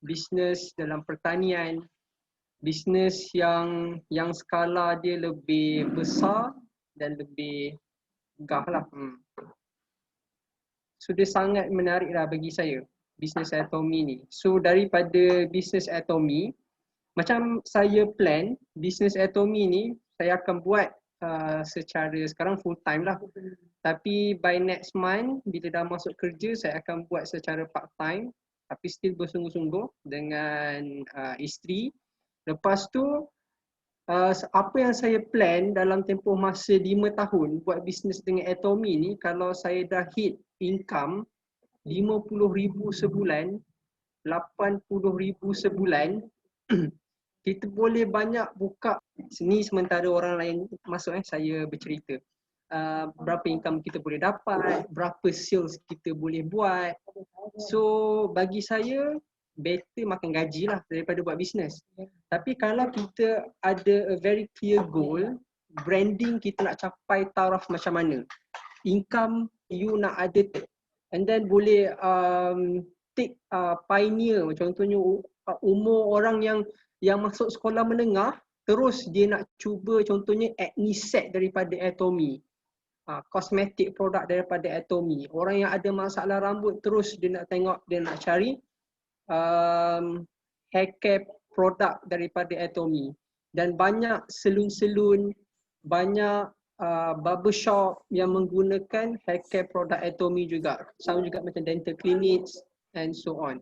bisnes dalam pertanian, bisnes yang skala dia lebih besar dan lebih megah lah. So dia sangat menarik lah bagi saya, bisnes Atomy ni. So daripada bisnes Atomy, macam saya plan bisnes Atomy ni saya akan buat secara sekarang full time lah. Tapi by next month bila dah masuk kerja saya akan buat secara part time tapi still bersungguh-sungguh dengan isteri. Lepas tu apa yang saya plan dalam tempoh masa 5 tahun buat bisnes dengan Atomy ni, kalau saya dah hit income 50,000 sebulan, 80,000 sebulan, kita boleh banyak buka. Sini sementara orang lain masuk saya bercerita. Berapa income kita boleh dapat, berapa sales kita boleh buat. So bagi saya better makan gaji lah daripada buat bisnes. Tapi kalau kita ada a very clear goal, branding kita nak capai taraf macam mana, income you nak ada, and then boleh take pioneer, contohnya umur orang yang masuk sekolah menengah, terus dia nak cuba contohnya acne set daripada Atomy, kosmetik produk daripada Atomy. Orang yang ada masalah rambut terus dia nak tengok, dia nak cari hair care produk daripada Atomy. Dan banyak selun-selun, banyak barbershop yang menggunakan hair care produk Atomy juga. Sama juga macam dental clinics and so on.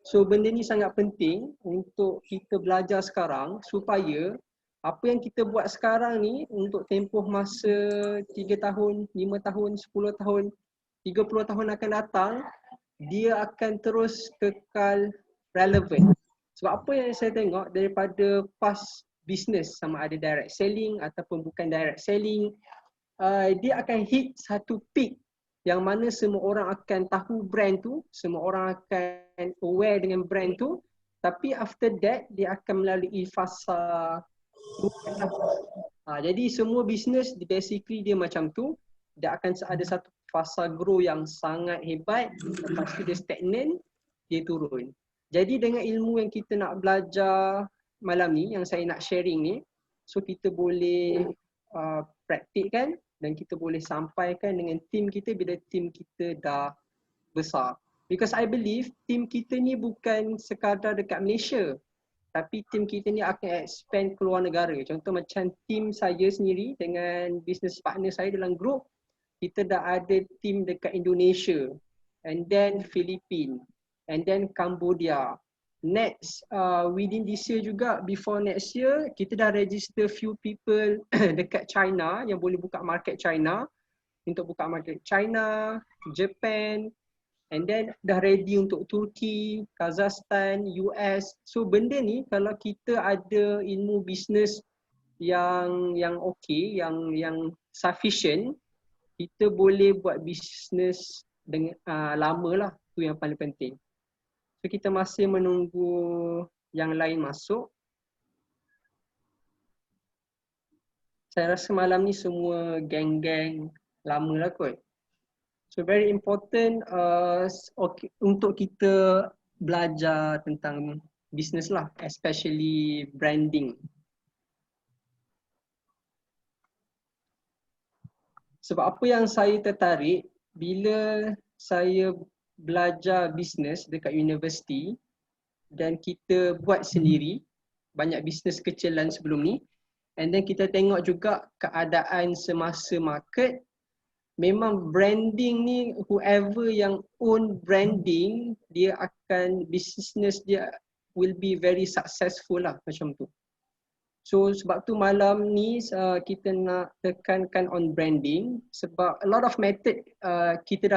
So benda ni sangat penting untuk kita belajar sekarang supaya apa yang kita buat sekarang ni untuk tempoh masa 3 tahun, 5 tahun, 10 tahun, 30 tahun akan datang, dia akan terus kekal relevan. Sebab apa yang saya tengok daripada past business, sama ada direct selling ataupun bukan direct selling, dia akan hit satu peak yang mana semua orang akan tahu brand tu, semua orang akan aware dengan brand tu, tapi after that dia akan melalui fasa jadi semua business basically dia macam tu. Dia akan ada satu fasa grow yang sangat hebat, lepas tu dia stagnan, dia turun. Jadi dengan ilmu yang kita nak belajar malam ni, yang saya nak sharing ni, so kita boleh praktikkan dan kita boleh sampaikan dengan tim kita bila tim kita dah besar. Because I believe tim kita ni bukan sekadar dekat Malaysia, tapi tim kita ni akan expand ke luar negara. Contoh macam tim saya sendiri dengan business partner saya dalam group, kita dah ada tim dekat Indonesia, and then Philippines, and then Cambodia. Next, within this year juga, before next year, kita dah register few people dekat China yang boleh buka market China, untuk buka market China, Japan, and then dah ready untuk Turki, Kazakhstan, US. So benda ni kalau kita ada ilmu bisnes yang okay, yang sufficient, kita boleh buat bisnes dengan lama lah. Tu yang paling penting. So kita masih menunggu yang lain masuk. Saya rasa malam ni semua geng-geng lama lah kot. So very important untuk kita belajar tentang bisnes lah, especially branding. Sebab apa yang saya tertarik bila saya belajar bisnes dekat universiti dan kita buat sendiri, banyak bisnes kecilan sebelum ni, and then kita tengok juga keadaan semasa market, memang branding ni, whoever yang own branding, dia akan, business dia will be very successful lah macam tu. So sebab tu malam ni kita nak tekankan on branding, sebab a lot of method kita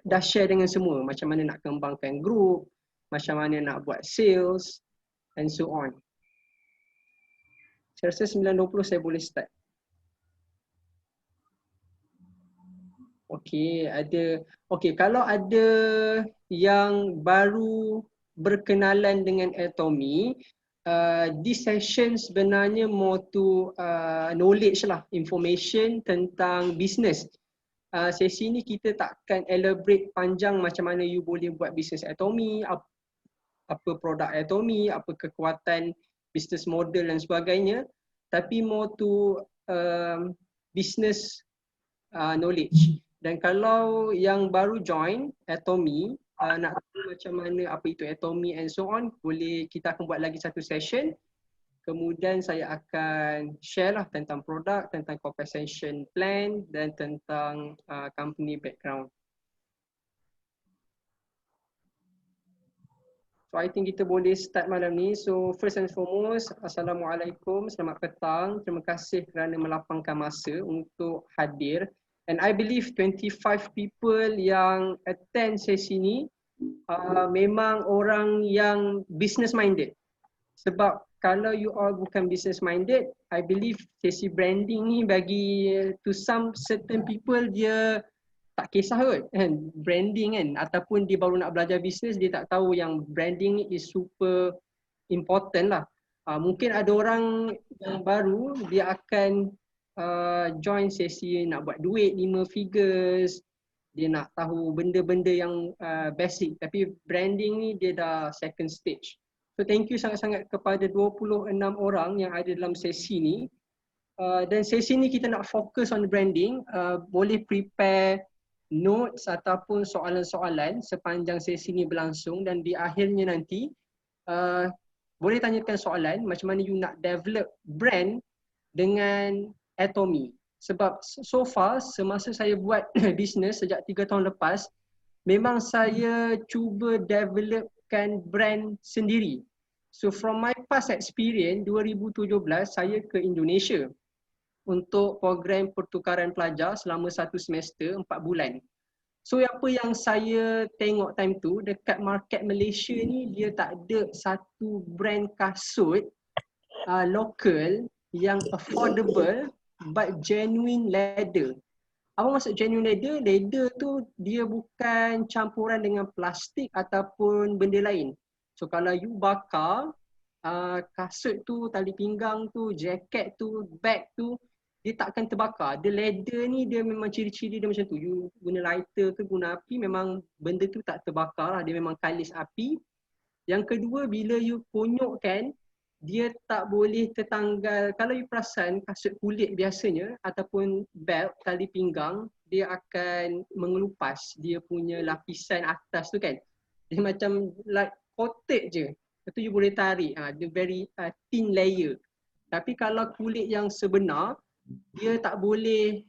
dah share dengan semua, macam mana nak kembangkan group, macam mana nak buat sales and so on. Saya rasa 9.20 saya boleh start. Okey, kalau ada yang baru berkenalan dengan Atomy, this session sebenarnya more to knowledge lah, information tentang business. Sesi ni kita takkan elaborate panjang macam mana you boleh buat bisnes Atomy, apa produk Atomy, apa kekuatan business model dan sebagainya, tapi more to business knowledge. Dan kalau yang baru join Atomy, nak tahu macam mana apa itu Atomy and so on, boleh kita akan buat lagi satu session. Kemudian saya akan share lah tentang produk, tentang compensation plan dan tentang company background. So I think kita boleh start malam ni. So first and foremost, Assalamualaikum, selamat petang. Terima kasih kerana melapangkan masa untuk hadir. And I believe 25 people yang attend sesi ni memang orang yang business minded. Sebab kalau you all bukan business minded, I believe sesi branding ni bagi to some certain people dia tak kisah kot kan, branding kan, ataupun dia baru nak belajar bisnes, dia tak tahu yang branding ni is super important lah. Mungkin ada orang yang baru, dia akan join sesi nak buat duit 5 figures, dia nak tahu benda-benda yang basic, tapi branding ni dia dah second stage. So thank you sangat-sangat kepada 26 orang yang ada dalam sesi ni. Dan sesi ni kita nak fokus on branding, boleh prepare notes ataupun soalan-soalan sepanjang sesi ni berlangsung, dan di akhirnya nanti boleh tanyakan soalan macam mana you nak develop brand dengan Atomy. Sebab so far semasa saya buat bisnes sejak 3 tahun lepas, memang saya cuba developkan brand sendiri. So from my past experience, 2017 saya ke Indonesia untuk program pertukaran pelajar selama 1 semester 4 bulan. So apa yang saya tengok time tu, dekat market Malaysia ni dia tak ada satu brand kasut local yang affordable but genuine leather. Apa maksud genuine leather? Leather tu dia bukan campuran dengan plastik ataupun benda lain. So kalau you bakar kasut tu, tali pinggang tu, jaket tu, bag tu, dia takkan terbakar. The leather ni dia memang ciri-ciri dia macam tu. You guna lighter ke guna api, memang benda tu tak terbakar lah. Dia memang kalis api. Yang kedua, bila you konyokkan, dia tak boleh tertanggal. Kalau you perasan kasut kulit biasanya ataupun belt, tali pinggang, dia akan mengelupas dia punya lapisan atas tu kan. Dia macam like coated je. Lepas tu you boleh tarik. Dia very thin layer. Tapi kalau kulit yang sebenar, dia tak boleh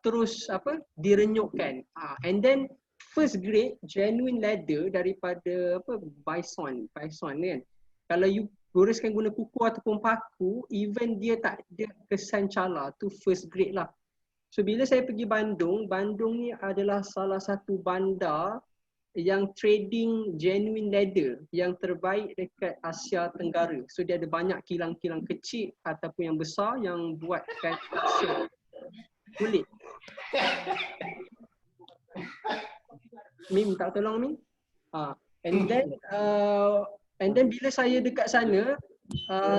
terus direnyukkan. And then first grade genuine leather daripada bison kan. Kalau you goreskan guna kuku ataupun paku, even dia tak ada kesan cala, tu first grade lah. So bila saya pergi Bandung, Bandung ni adalah salah satu bandar yang trading genuine leather yang terbaik dekat Asia Tenggara. So dia ada banyak kilang-kilang kecil ataupun yang besar yang buatkan kasut kulit. Mim tak tolong Mim? And then bila saya dekat sana,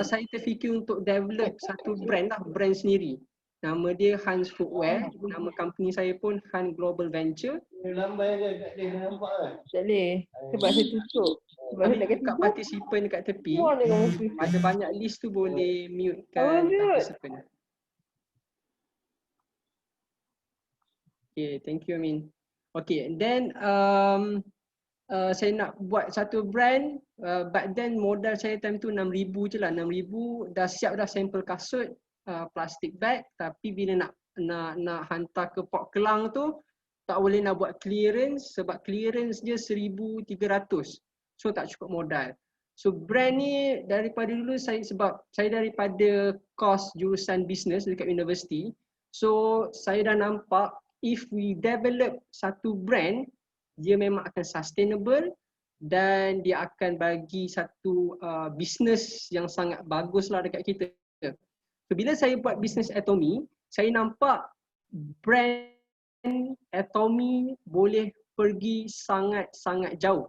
saya terfikir untuk develop satu brand lah, brand sendiri. Nama dia Hans Footwear, nama company saya pun Han Global Venture. Lambai je kat dia nampak kan? Tak boleh. Sebab saya tutup. Sebab saya nak Kat kata participant dekat tepi, ada banyak list tu, boleh mutekan participant. Okay, thank you Amin. Okay, and then saya nak buat satu brand, but then modal saya time tu 6,000 je lah. 6,000 dah siap dah sampel kasut, plastic bag, tapi bila nak hantar ke Port Kelang tu tak boleh nak buat clearance sebab clearance dia 1,300. So tak cukup modal. So brand ni daripada dulu sebab saya daripada course jurusan business dekat universiti. So saya dah nampak if we develop satu brand, dia memang akan sustainable dan dia akan bagi satu business yang sangat bagus lah dekat kita. So bila saya buat business Atomy, saya nampak brand Atomy boleh pergi sangat-sangat jauh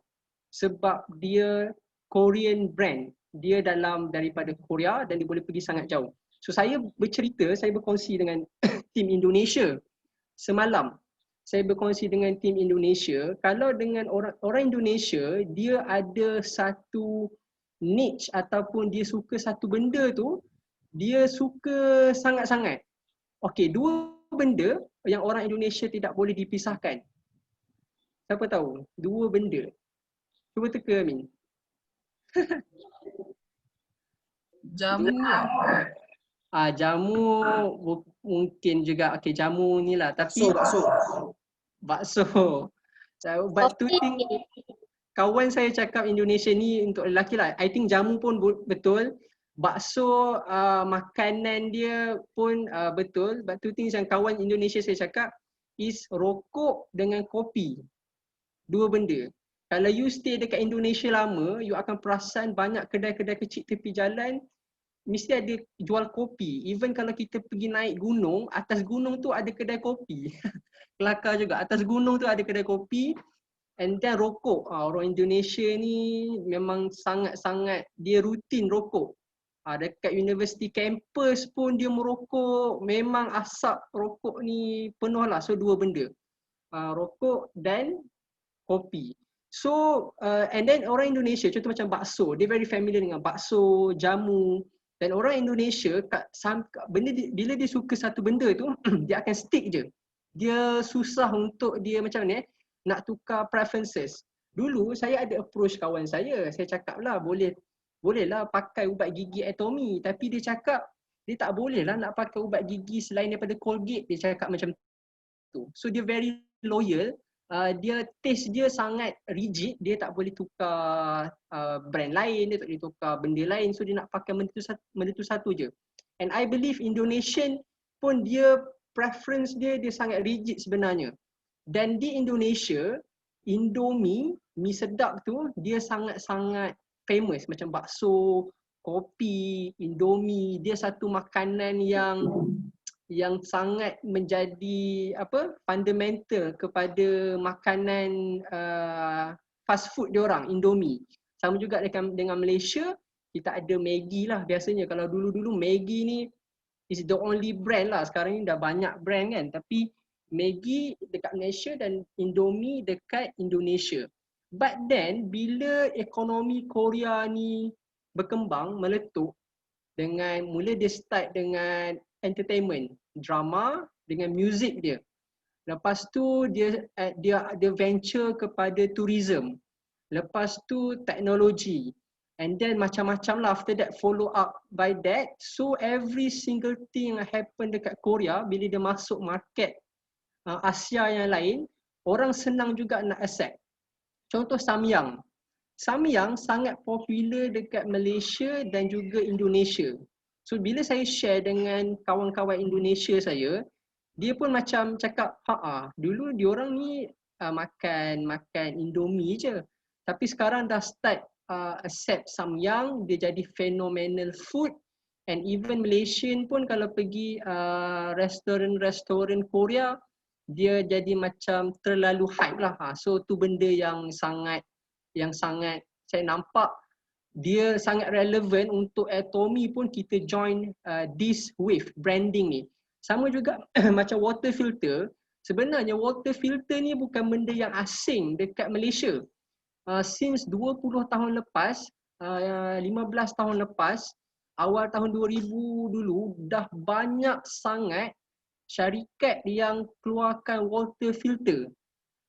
sebab dia Korean brand. Dia daripada Korea dan dia boleh pergi sangat jauh. So saya bercerita, saya berkongsi dengan tim Indonesia semalam. saya berkongsi dengan tim Indonesia, kalau dengan orang Indonesia, dia ada satu niche ataupun dia suka satu benda tu, dia suka sangat-sangat. Okey, dua benda yang orang Indonesia tidak boleh dipisahkan. Siapa tahu? Dua benda. Cuba teka Amin. Jamu lah. Jamu mungkin juga. Okey, jamu ni lah. Tapi bakso. But two thing, kawan saya cakap Indonesia ni untuk lelaki lah. I think jamu pun betul. Bakso makanan dia pun betul. But two things yang kawan Indonesia saya cakap is rokok dengan kopi. Dua benda. Kalau you stay dekat Indonesia lama, you akan perasan banyak kedai-kedai kecil tepi jalan mesti ada jual kopi. Even kalau kita pergi naik gunung, atas gunung tu ada kedai kopi. Kelakar juga. Atas gunung tu ada kedai kopi. And then rokok. Orang Indonesia ni memang sangat-sangat dia rutin rokok. Dekat university campus pun dia merokok. Memang asap rokok ni penuh lah. So dua benda. Rokok dan kopi. So and then orang Indonesia contoh macam bakso. Dia very familiar dengan bakso, jamu. Dan orang Indonesia bila dia suka satu benda tu dia akan stick je. Dia susah untuk dia macam ni nak tukar preferences. Dulu saya ada approach kawan saya cakap lah bolehlah pakai ubat gigi Atomy, tapi dia cakap dia tak boleh lah nak pakai ubat gigi selain daripada Colgate, dia cakap macam tu. So dia very loyal, dia taste dia sangat rigid, dia tak boleh tukar brand lain, dia tak boleh tukar benda lain, so dia nak pakai benda tu satu je. And I believe Indonesian pun dia preference dia sangat rigid sebenarnya. Dan di Indonesia, Indomie, mi sedap tu dia sangat-sangat famous macam bakso, kopi, Indomie, dia satu makanan yang sangat menjadi fundamental kepada makanan fast food diorang, Indomie. Sama juga dengan Malaysia, kita ada Maggi lah biasanya. Kalau dulu-dulu Maggi ni is the only brand lah, sekarang ni dah banyak brand kan, tapi Maggi dekat Malaysia dan Indomie dekat Indonesia. But then bila ekonomi Korea ni berkembang, meletup dengan mula dia start dengan entertainment, drama dengan music dia. Lepas tu dia venture kepada tourism. Lepas tu teknologi. And then macam-macam lah after that follow up by that. So every single thing yang happen dekat Korea bila dia masuk market Asia yang lain, orang senang juga nak accept. Contoh Samyang. Samyang sangat popular dekat Malaysia dan juga Indonesia. So bila saya share dengan kawan-kawan Indonesia saya, dia pun macam cakap, dulu diorang ni makan Indomie je. Tapi sekarang dah start accept Samyang, dia jadi phenomenal food. And even Malaysian pun kalau pergi restoran Korea, dia jadi macam terlalu hype lah. So tu benda yang sangat saya nampak dia sangat relevan untuk Atomy pun kita join this wave branding ni. Sama juga macam water filter. Sebenarnya water filter ni bukan benda yang asing dekat Malaysia. Since 20 tahun lepas, 15 tahun lepas, awal tahun 2000 dulu dah banyak sangat syarikat yang keluarkan water filter.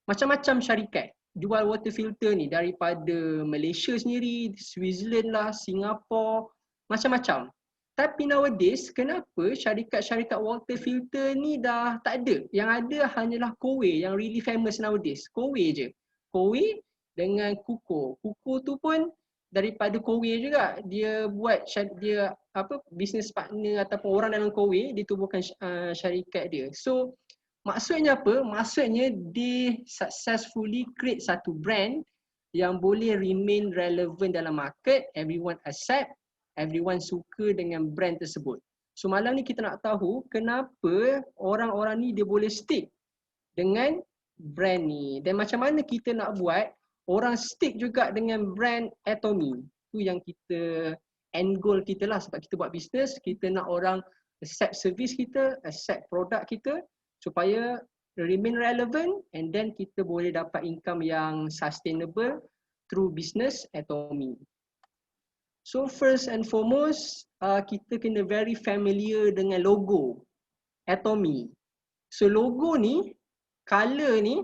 Macam-macam syarikat jual water filter ni, daripada Malaysia sendiri, Switzerland lah, Singapura, macam-macam. Tapi nowadays, kenapa syarikat-syarikat water filter ni dah tak ada? Yang ada hanyalah Kowe yang really famous nowadays. Kowe je. Kowe dengan Kuko. Kuko tu pun daripada Kowe juga. Dia buat business partner ataupun orang dalam Kowe, dia tubuhkan syarikat dia. So maksudnya apa? Maksudnya dia successfully create satu brand yang boleh remain relevant dalam market, everyone accept, everyone suka dengan brand tersebut. So malam ni kita nak tahu kenapa orang-orang ni dia boleh stick dengan brand ni, dan macam mana kita nak buat orang stick juga dengan brand Atomy. Tu yang kita end goal kita lah, sebab kita buat bisnes, kita nak orang accept service kita, accept produk kita supaya remain relevant, and then kita boleh dapat income yang sustainable through business atomy. So first and foremost, kita kena very familiar dengan logo atomy. So logo ni, color ni,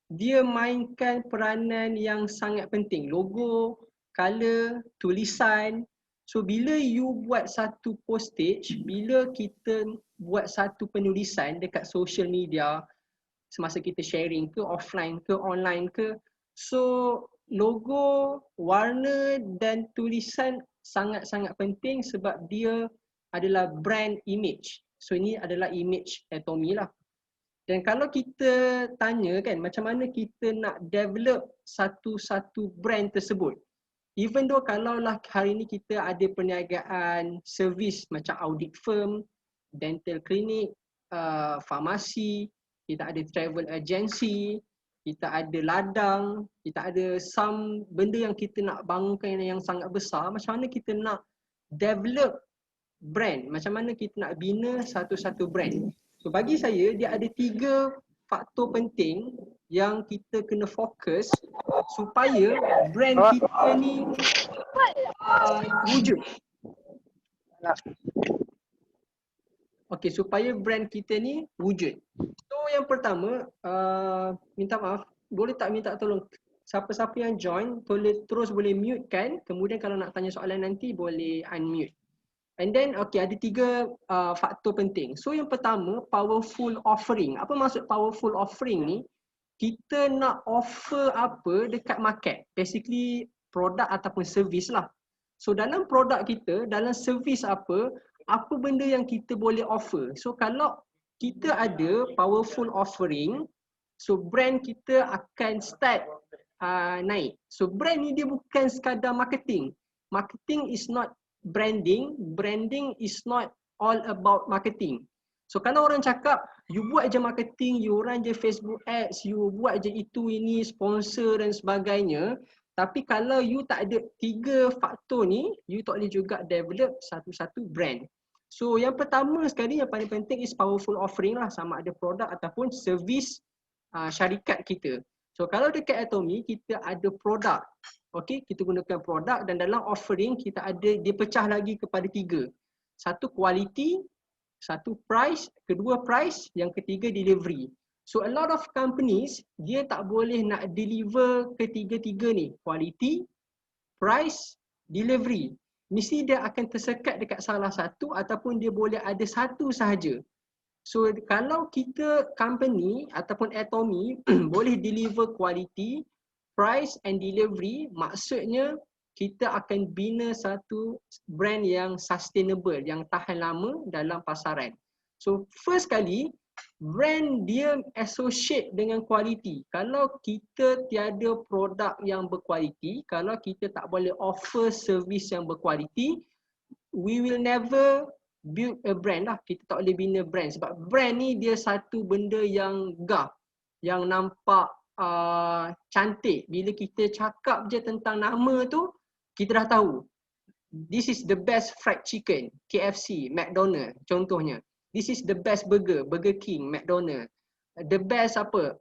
dia mainkan peranan yang sangat penting. Logo, color, tulisan. So bila you buat satu postage, bila kita buat satu penulisan dekat social media, semasa kita sharing ke offline ke online ke, so logo, warna dan tulisan sangat-sangat penting sebab dia adalah brand image. So ini adalah image atomy lah. Dan kalau kita tanya kan macam mana kita nak develop satu-satu brand tersebut, even though kalaulah hari ni kita ada perniagaan servis macam audit firm, dental clinic, farmasi, kita ada travel agency, kita ada ladang, kita ada some benda yang kita nak bangunkan yang sangat besar, macam mana kita nak develop brand, macam mana kita nak bina satu-satu brand. So bagi saya dia ada 3 faktor penting yang kita kena fokus supaya brand kita ni wujud. Okey, supaya brand kita ni wujud. So yang pertama, minta maaf, boleh tak minta tolong siapa-siapa yang join terus boleh mute kan, kemudian kalau nak tanya soalan nanti boleh unmute. And then okay, ada 3 faktor penting. So yang pertama, powerful offering. Apa maksud powerful offering ni? Kita nak offer apa dekat market. Basically produk ataupun servis lah. So dalam produk kita, dalam servis apa benda yang kita boleh offer. So kalau kita ada powerful offering, so brand kita akan start naik. So brand ni dia bukan sekadar marketing. Marketing is not branding, branding is not all about marketing. So kalau orang cakap, you buat je marketing, you run je Facebook ads, you buat je itu ini, sponsor dan sebagainya, tapi kalau you tak ada 3 faktor ni, you tak boleh juga develop satu-satu brand. So yang pertama sekali yang paling penting is powerful offering lah, sama ada produk ataupun servis syarikat kita. So kalau dekat Atomy kita ada produk. Okey, kita gunakan produk dan dalam offering kita ada, dia pecah lagi kepada 3. Satu quality, satu price, kedua price, yang ketiga delivery. So a lot of companies dia tak boleh nak deliver ketiga-tiga ni, quality, price, delivery. Mesti dia akan tersekat dekat salah satu ataupun dia boleh ada satu sahaja. So kalau kita company ataupun Atomy boleh deliver quality, price and delivery, maksudnya kita akan bina satu brand yang sustainable, yang tahan lama dalam pasaran. So first kali, brand dia associate dengan quality. Kalau kita tiada produk yang berkualiti, kalau kita tak boleh offer service yang berkualiti, we will never build a brand lah. Kita tak boleh bina brand sebab brand ni dia satu benda yang gah, yang nampak cantik. Bila kita cakap je tentang nama tu, kita dah tahu. This is the best fried chicken, KFC, McDonald contohnya. This is the best burger, Burger King, McDonald. The best apa?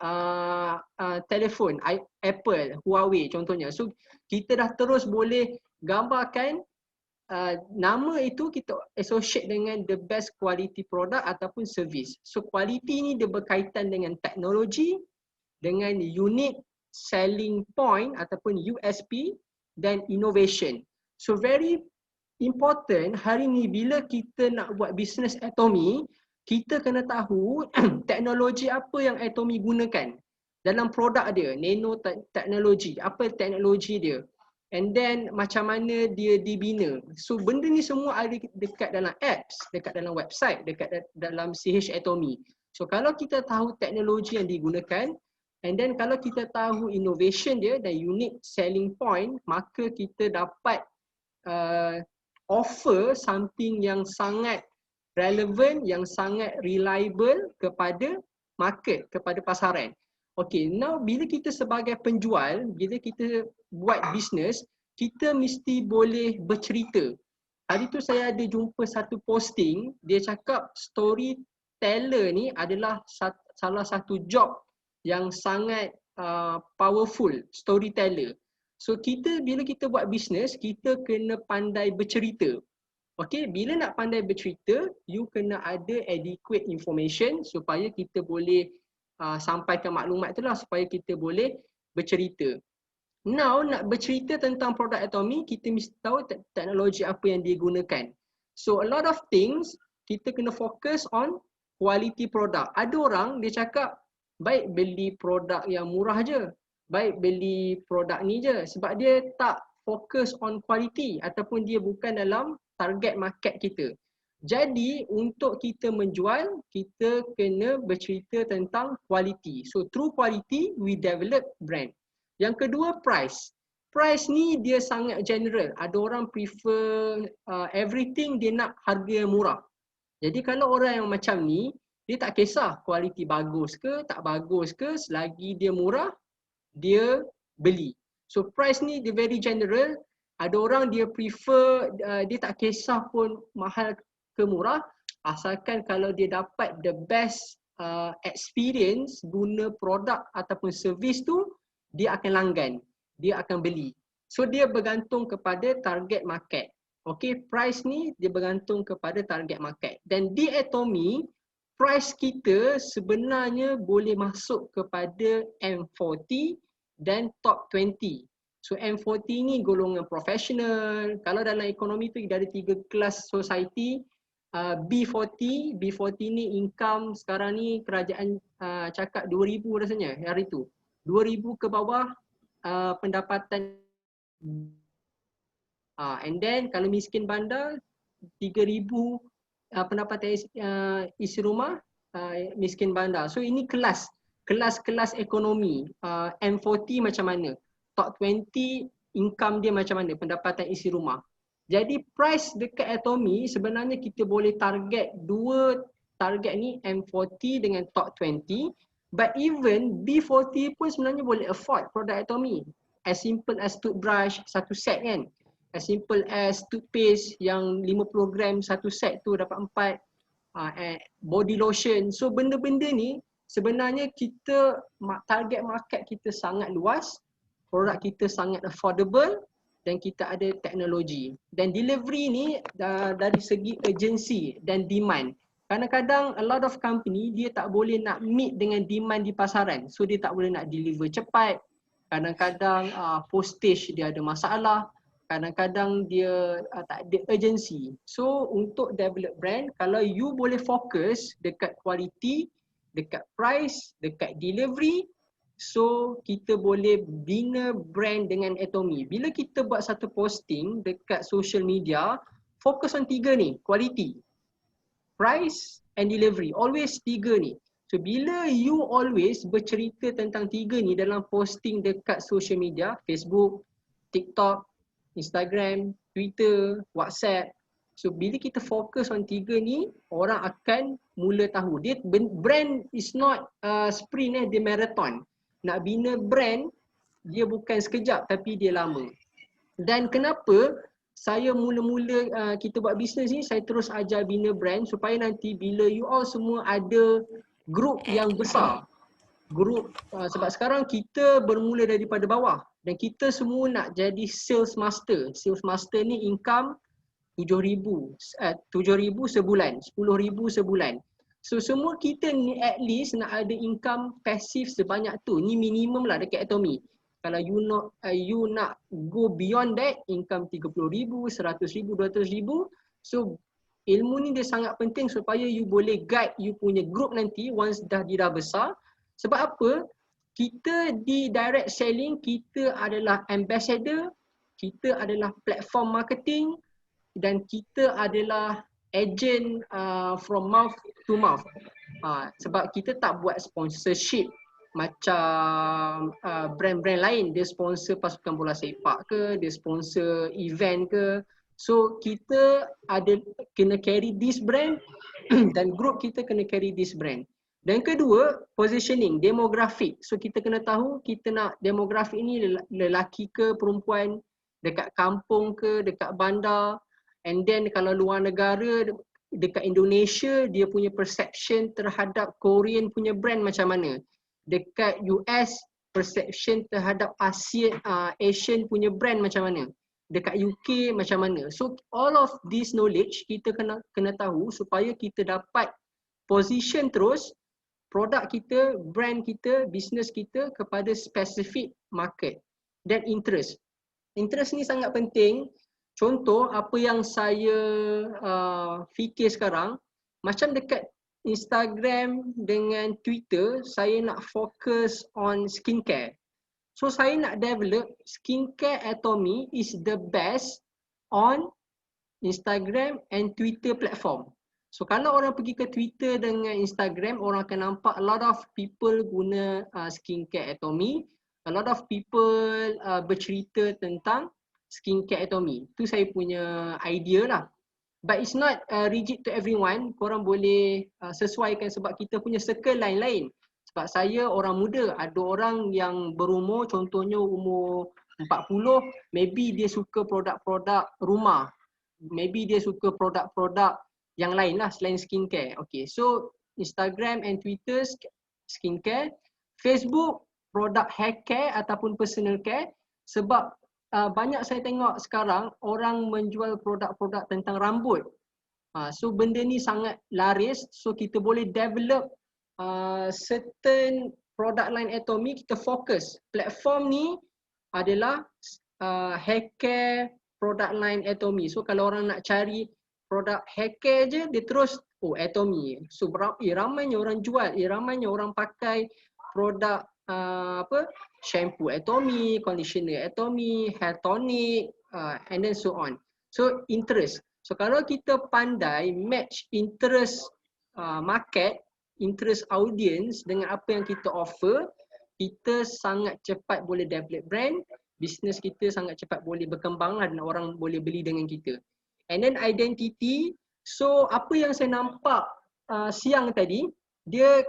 Telefon, Apple, Huawei contohnya. So kita dah terus boleh gambarkan nama itu kita associate dengan the best quality product ataupun service. So quality ni dia berkaitan dengan teknologi, dengan unique selling point ataupun USP dan innovation. So very important hari ni bila kita nak buat business Atomy, kita kena tahu teknologi apa yang Atomy gunakan dalam produk dia, nano teknologi, apa teknologi dia. And then macam mana dia dibina. So benda ni semua ada dekat dalam apps, dekat dalam website, dekat dalam CH Atomy. So kalau kita tahu teknologi yang digunakan, and then kalau kita tahu innovation dia dan unique selling point, maka kita dapat offer something yang sangat relevant, yang sangat reliable kepada market, kepada pasaran. Okay, now bila kita sebagai penjual, bila kita buat bisnes, kita mesti boleh bercerita. Hari tu saya ada jumpa satu posting, dia cakap storyteller ni adalah salah satu job yang sangat powerful, storyteller. So bila kita buat bisnes, kita kena pandai bercerita. Okay, bila nak pandai bercerita, you kena ada adequate information supaya kita boleh sampaikan maklumat tu lah, supaya kita boleh bercerita. Now, nak bercerita tentang produk Atomy, kita mesti tahu teknologi apa yang dia gunakan. So, a lot of things, kita kena fokus on quality product. Ada orang, dia cakap, baik beli produk yang murah je, baik beli produk ni je, sebab dia tak fokus on quality ataupun dia bukan dalam target market kita. Jadi, untuk kita menjual, kita kena bercerita tentang quality. So, through quality, we develop brand. Yang kedua, price. Price ni dia sangat general. Ada orang prefer everything, dia nak harga yang murah. Jadi kalau orang yang macam ni, dia tak kisah kualiti bagus ke, tak bagus ke, selagi dia murah, dia beli. So price ni dia very general. Ada orang dia prefer, dia tak kisah pun mahal ke murah, asalkan kalau dia dapat the best experience guna produk ataupun servis tu, dia akan langgan, dia akan beli. So dia bergantung kepada target market. Okay, price ni dia bergantung kepada target market. Dan di Atomy, price kita sebenarnya boleh masuk kepada M40 dan top 20. So M40 ni golongan profesional. Kalau dalam ekonomi tu ada 3 kelas society. B40 ni income sekarang ni kerajaan cakap 2,000 rasanya hari tu. 2,000 ke bawah pendapatan. And then kalau miskin bandar 3,000 pendapatan isi rumah miskin bandar. So ini kelas ekonomi. M40 macam mana? Top 20 income dia macam mana? Pendapatan isi rumah. Jadi price dekat Atomy sebenarnya kita boleh target dua target ni, M40 dengan top 20. But even B40 pun sebenarnya boleh afford produk Atomy. As simple as toothbrush satu set kan. As simple as toothpaste yang 50 gram satu set tu dapat 4. Body lotion. So benda-benda ni sebenarnya kita target market kita sangat luas. Produk kita sangat affordable dan kita ada teknologi. Dan delivery ni dari segi urgency dan demand. Kadang-kadang a lot of company dia tak boleh nak meet dengan demand di pasaran. So dia tak boleh nak deliver cepat. Kadang-kadang postage dia ada masalah. Kadang-kadang dia tak ada urgency. So untuk develop brand, kalau you boleh fokus dekat quality, dekat price, dekat delivery, so kita boleh bina brand dengan Atomy. Bila kita buat satu posting dekat social media, fokus on 3 ni, quality, price and delivery. Always 3 ni. So bila you always bercerita tentang 3 ni dalam posting dekat social media, Facebook, TikTok, Instagram, Twitter, WhatsApp. So bila kita fokus on 3 ni, orang akan mula tahu. Dia brand is not sprint, dia marathon. Nak bina brand, dia bukan sekejap tapi dia lama. Dan kenapa saya mula-mula kita buat bisnes ni, saya terus ajar bina brand supaya nanti bila you all semua ada grup yang besar. Grup sebab sekarang kita bermula daripada bawah dan kita semua nak jadi sales master. Sales master ni income 7,000 sebulan, 10,000 sebulan. So semua kita ni at least nak ada income pasif sebanyak tu. Ni minimum lah dekat Atomy. Kalau you nak go beyond that, income 30,000, 100,000, 200,000. So ilmu ni dia sangat penting supaya you boleh guide you punya group nanti once dia dah besar. Sebab apa? Kita di direct selling, kita adalah ambassador, kita adalah platform marketing dan kita adalah agent from mouth to mouth. Sebab kita tak buat sponsorship macam brand-brand lain. Dia sponsor pasukan bola sepak ke, dia sponsor event ke. So kita kena carry this brand dan group kita kena carry this brand. Dan kedua, positioning, demographic. So kita kena tahu kita nak demographic ni lelaki ke perempuan, dekat kampung ke, dekat bandar. And then kalau luar negara, dekat Indonesia dia punya perception terhadap Korean punya brand macam mana. Dekat US perception terhadap Asian punya brand macam mana. Dekat UK macam mana. So all of this knowledge kita kena tahu supaya kita dapat position terus produk kita, brand kita, business kita kepada specific market dan interest. Interest ni sangat penting. Contoh apa yang saya fikir sekarang, macam dekat Instagram dengan Twitter, saya nak fokus on skincare. So saya nak develop skincare Atomy is the best on Instagram and Twitter platform. So kalau orang pergi ke Twitter dengan Instagram, orang akan nampak a lot of people guna skincare Atomy. A lot of people bercerita tentang skincare Atomy. Itu saya punya idea lah. But it's not rigid to everyone. Korang boleh sesuaikan sebab kita punya circle lain-lain. Sebab saya orang muda, ada orang yang berumur, contohnya umur 40, maybe dia suka produk-produk rumah. Maybe dia suka produk-produk yang lain lah selain skincare. Okay, so Instagram and Twitter skincare, Facebook produk hair care ataupun personal care. Sebab banyak saya tengok sekarang orang menjual produk-produk tentang rambut. So benda ni sangat laris, so kita boleh develop certain product line Atomy, kita fokus. Platform ni adalah hair care product line Atomy. So kalau orang nak cari produk hair care je, dia terus Atomy. So ramainya orang jual, ramainya orang pakai produk shampoo Atomy, conditioner Atomy, hair tonic, and then so on. So interest. So kalau kita pandai match interest market, interest audience dengan apa yang kita offer, kita sangat cepat boleh develop brand, business kita sangat cepat boleh berkembang dan orang boleh beli dengan kita. And then identity, so apa yang saya nampak siang tadi,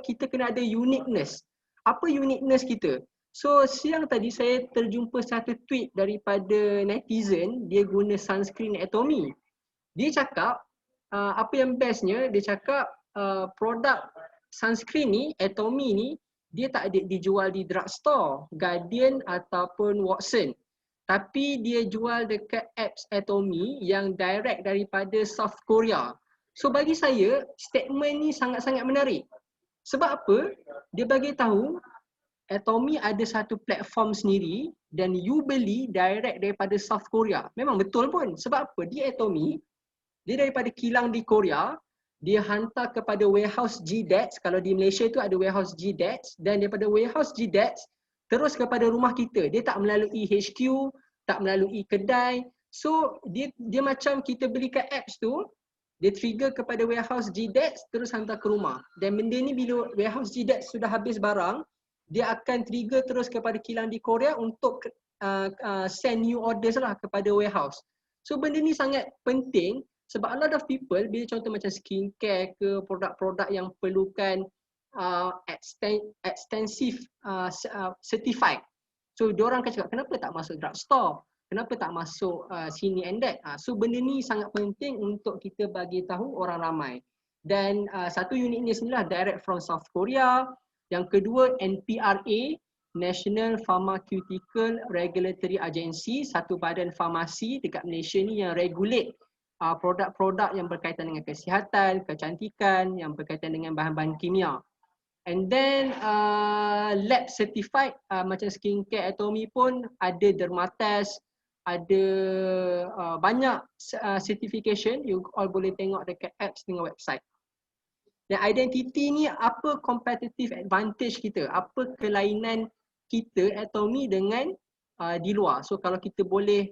kita kena ada uniqueness. Apa uniqueness kita? So siang tadi saya terjumpa satu tweet daripada netizen, dia guna sunscreen Atomy. Dia cakap, apa yang bestnya, dia cakap produk sunscreen ni, Atomy ni, dia tak ada dijual di drugstore, Guardian ataupun Watson. Tapi dia jual dekat apps Atomy yang direct daripada South Korea. So bagi saya, statement ni sangat-sangat menarik. Sebab apa? Dia bagi tahu Atomy ada satu platform sendiri dan you beli direct daripada South Korea. Memang betul pun. Sebab apa? Dia Atomy, dia daripada kilang di Korea, dia hantar kepada warehouse GDEX. Kalau di Malaysia tu ada warehouse GDEX, dan daripada warehouse GDEX terus kepada rumah kita. Dia tak melalui HQ, tak melalui kedai. So dia macam kita beli kat apps tu, dia trigger kepada warehouse GDEX terus hantar ke rumah. Dan benda ni bila warehouse GDEX sudah habis barang, dia akan trigger terus kepada kilang di Korea untuk send new orders lah kepada warehouse. So benda ni sangat penting sebab a lot of people bila contoh macam skincare ke produk-produk yang perlukan extensive certified. So diorang akan cakap kenapa tak masuk drugstore? Kenapa tak masuk sini and that? So benda ni sangat penting untuk kita bagi tahu orang ramai. Dan satu uniqueness ni lah direct from South Korea. Yang kedua NPRA, National Pharmaceutical Regulatory Agency, satu badan farmasi dekat Malaysia ni yang regulate produk-produk yang berkaitan dengan kesihatan, kecantikan, yang berkaitan dengan bahan-bahan kimia. And then lab certified macam skincare Atomy pun ada dermatest, ada banyak certification, you all boleh tengok dekat apps dengan website. Dan identity ni apa competitive advantage kita, apa kelainan kita Atomy dengan di luar. So kalau kita boleh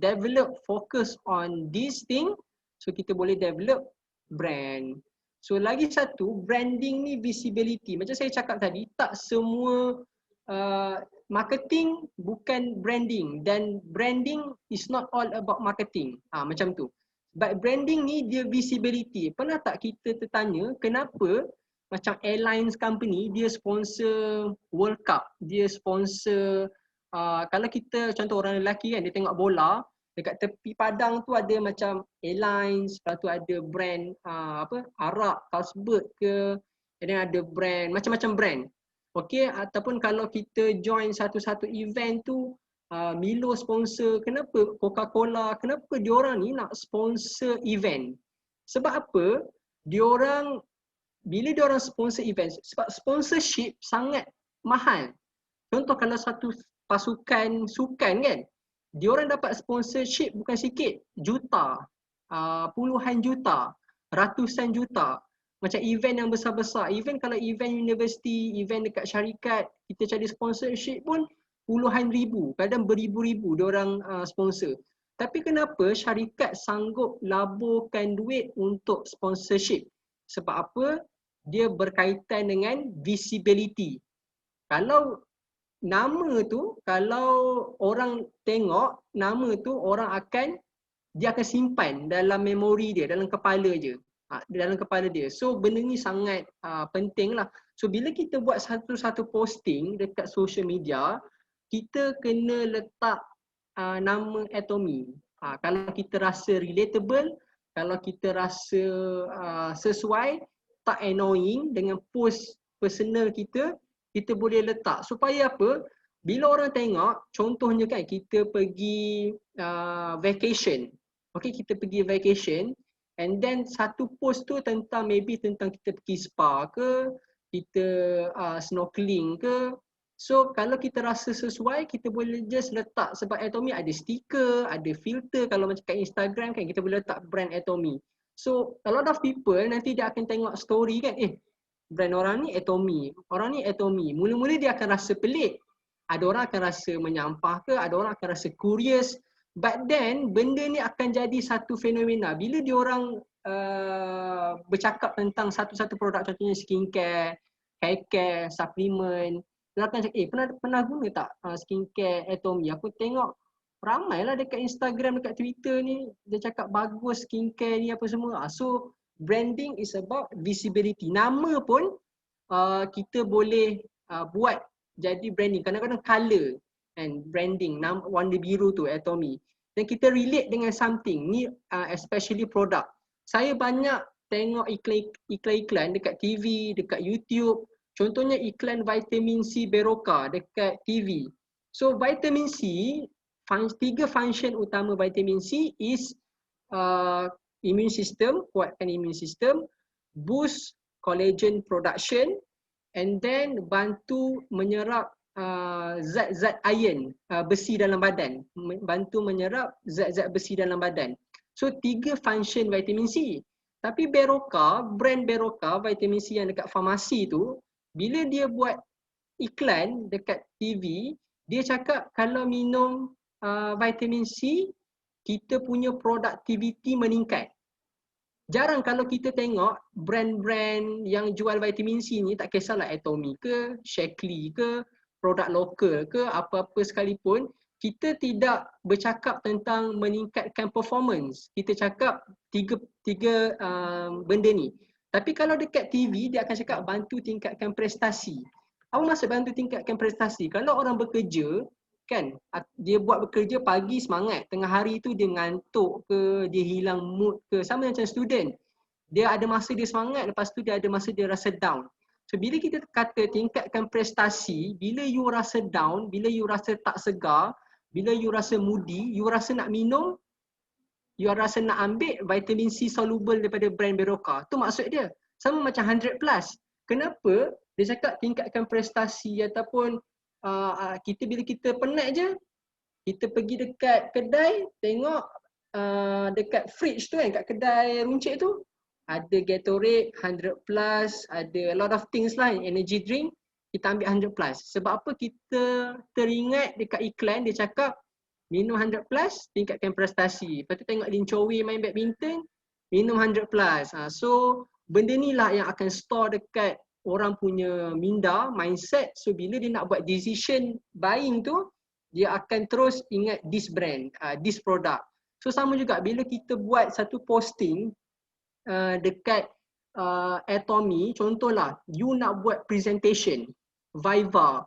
develop focus on this thing, so kita boleh develop brand. So lagi satu, branding ni visibility. Macam saya cakap tadi, tak semua marketing bukan branding, dan branding is not all about marketing. Macam tu. But branding ni dia visibility. Pernah tak kita tertanya kenapa macam airlines company dia sponsor World Cup, dia sponsor kalau kita contoh orang lelaki kan, dia tengok bola, Dekat tepi padang tu ada macam airlines, lepas tu ada brand arak, Carlsberg ke, and then ada brand, macam-macam brand. Okey, ataupun kalau kita join satu-satu event tu, Milo sponsor, kenapa Coca-Cola, kenapa diorang ni nak sponsor event? Sebab apa? Bila diorang sponsor event, sebab sponsorship sangat mahal. Contoh kalau satu pasukan sukan kan, diorang dapat sponsorship bukan sikit, juta, puluhan juta, ratusan juta. Macam event yang besar-besar, kalau event universiti, event dekat syarikat, kita cari sponsorship pun puluhan ribu, kadang beribu-ribu diorang sponsor. Tapi kenapa syarikat sanggup laburkan duit untuk sponsorship? Sebab apa? Dia berkaitan dengan visibility. Kalau nama tu, kalau orang tengok nama tu, dia akan simpan dalam memori dia, dalam kepala je. So benda ni sangat penting lah. So bila kita buat satu-satu posting dekat social media, kita kena letak nama Atomy. Kalau kita rasa relatable, kalau kita rasa sesuai, tak annoying dengan post personal kita boleh letak. Supaya apa? Bila orang tengok, contohnya kan kita pergi vacation. Okay, kita pergi vacation and then satu post tu maybe tentang kita pergi spa ke, kita snorkeling ke. So kalau kita rasa sesuai, kita boleh just letak. Sebab Atomy ada stiker, ada filter. Kalau macam kat Instagram kan, kita boleh letak brand Atomy. So a lot of people nanti dia akan tengok story kan, brand orang ni Atomy, orang ni Atomy. Mula-mula dia akan rasa pelik. Ada orang akan rasa menyampah ke, ada orang akan rasa curious. But then benda ni akan jadi satu fenomena. Bila dia orang bercakap tentang satu-satu produk, contohnya skincare, hair care, supplement, dia akan cakap, pernah guna tak skincare Atomy? Aku tengok ramailah dekat Instagram, dekat Twitter ni, dia cakap bagus skincare ni apa semua. So branding is about visibility. Nama pun kita boleh buat jadi branding. Kadang-kadang colour and branding, warna biru tu Atomy. Dan kita relate dengan something ni, especially produk. Saya banyak tengok iklan-iklan dekat TV, dekat YouTube. Contohnya iklan vitamin C Beroka dekat TV. So vitamin C, 3 function utama vitamin C is immune system, kuatkan immune system, boost collagen production, and then bantu menyerap zat-zat iron, besi dalam badan, bantu menyerap zat-zat besi dalam badan. So 3 function vitamin C. Tapi Beroka, brand Beroka, vitamin C yang dekat farmasi tu, bila dia buat iklan dekat TV, dia cakap kalau minum vitamin C, kita punya productivity meningkat. Jarang kalau kita tengok brand-brand yang jual vitamin C ni, tak kisahlah Atomy ke, Shaklee ke, produk lokal ke, apa-apa sekalipun, kita tidak bercakap tentang meningkatkan performance. Kita cakap tiga benda ni. Tapi kalau dekat TV, dia akan cakap bantu tingkatkan prestasi. Apa maksud bantu tingkatkan prestasi? Kalau orang bekerja, kan, dia buat bekerja pagi semangat, tengah hari tu dia ngantuk ke, dia hilang mood ke, sama macam student. Dia ada masa dia semangat, lepas tu dia ada masa dia rasa down. So bila kita kata tingkatkan prestasi, bila you rasa down, bila you rasa tak segar, bila you rasa moody, you rasa nak minum, you rasa nak ambil vitamin C soluble daripada brand Beroka. Tu maksud dia. Sama macam 100+. Kenapa dia cakap tingkatkan prestasi ataupun bila kita penat je, kita pergi dekat kedai, tengok dekat fridge tu kan, kat kedai runcit tu, ada Gatorade 100+, ada a lot of things lah, energy drink, kita ambil 100+. Sebab apa? Kita teringat dekat iklan, dia cakap minum 100+, tingkatkan prestasi. Lepas tu tengok Lin Chow-wei main badminton, minum 100+. So benda ni lah yang akan store dekat orang punya minda, mindset. So bila dia nak buat decision buying tu, dia akan terus ingat this brand, this product. So sama juga bila kita buat satu posting dekat Atomy, contohlah you nak buat presentation, Viva,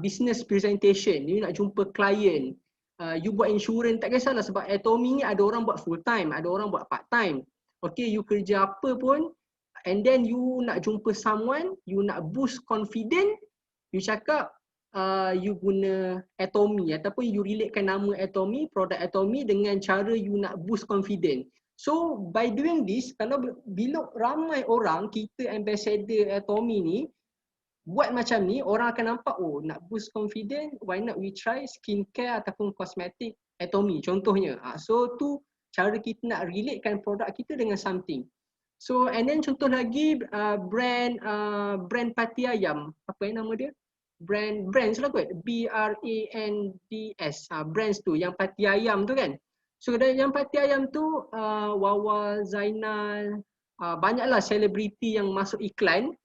business presentation, you nak jumpa klien, you buat insurans tak kisahlah, sebab Atomy ni ada orang buat full time, ada orang buat part time. Okay, you kerja apa pun and then you nak jumpa someone, you nak boost confidence, you cakap you guna Atomy ataupun you relatekan nama Atomy, produk Atomy dengan cara you nak boost confidence. So by doing this, kalau bila ramai orang kita ambassador Atomy ni buat macam ni, orang akan nampak, oh nak boost confidence, why not we try skincare ataupun kosmetik Atomy contohnya. So tu cara kita nak relatekan produk kita dengan something. So and then contoh lagi brand Pati Ayam, apa yang nama dia? Brands lah kot, BRANDS, brands tu yang Pati Ayam tu kan. So yang Pati Ayam tu Wawa, Zainal, banyaklah selebriti yang masuk iklan.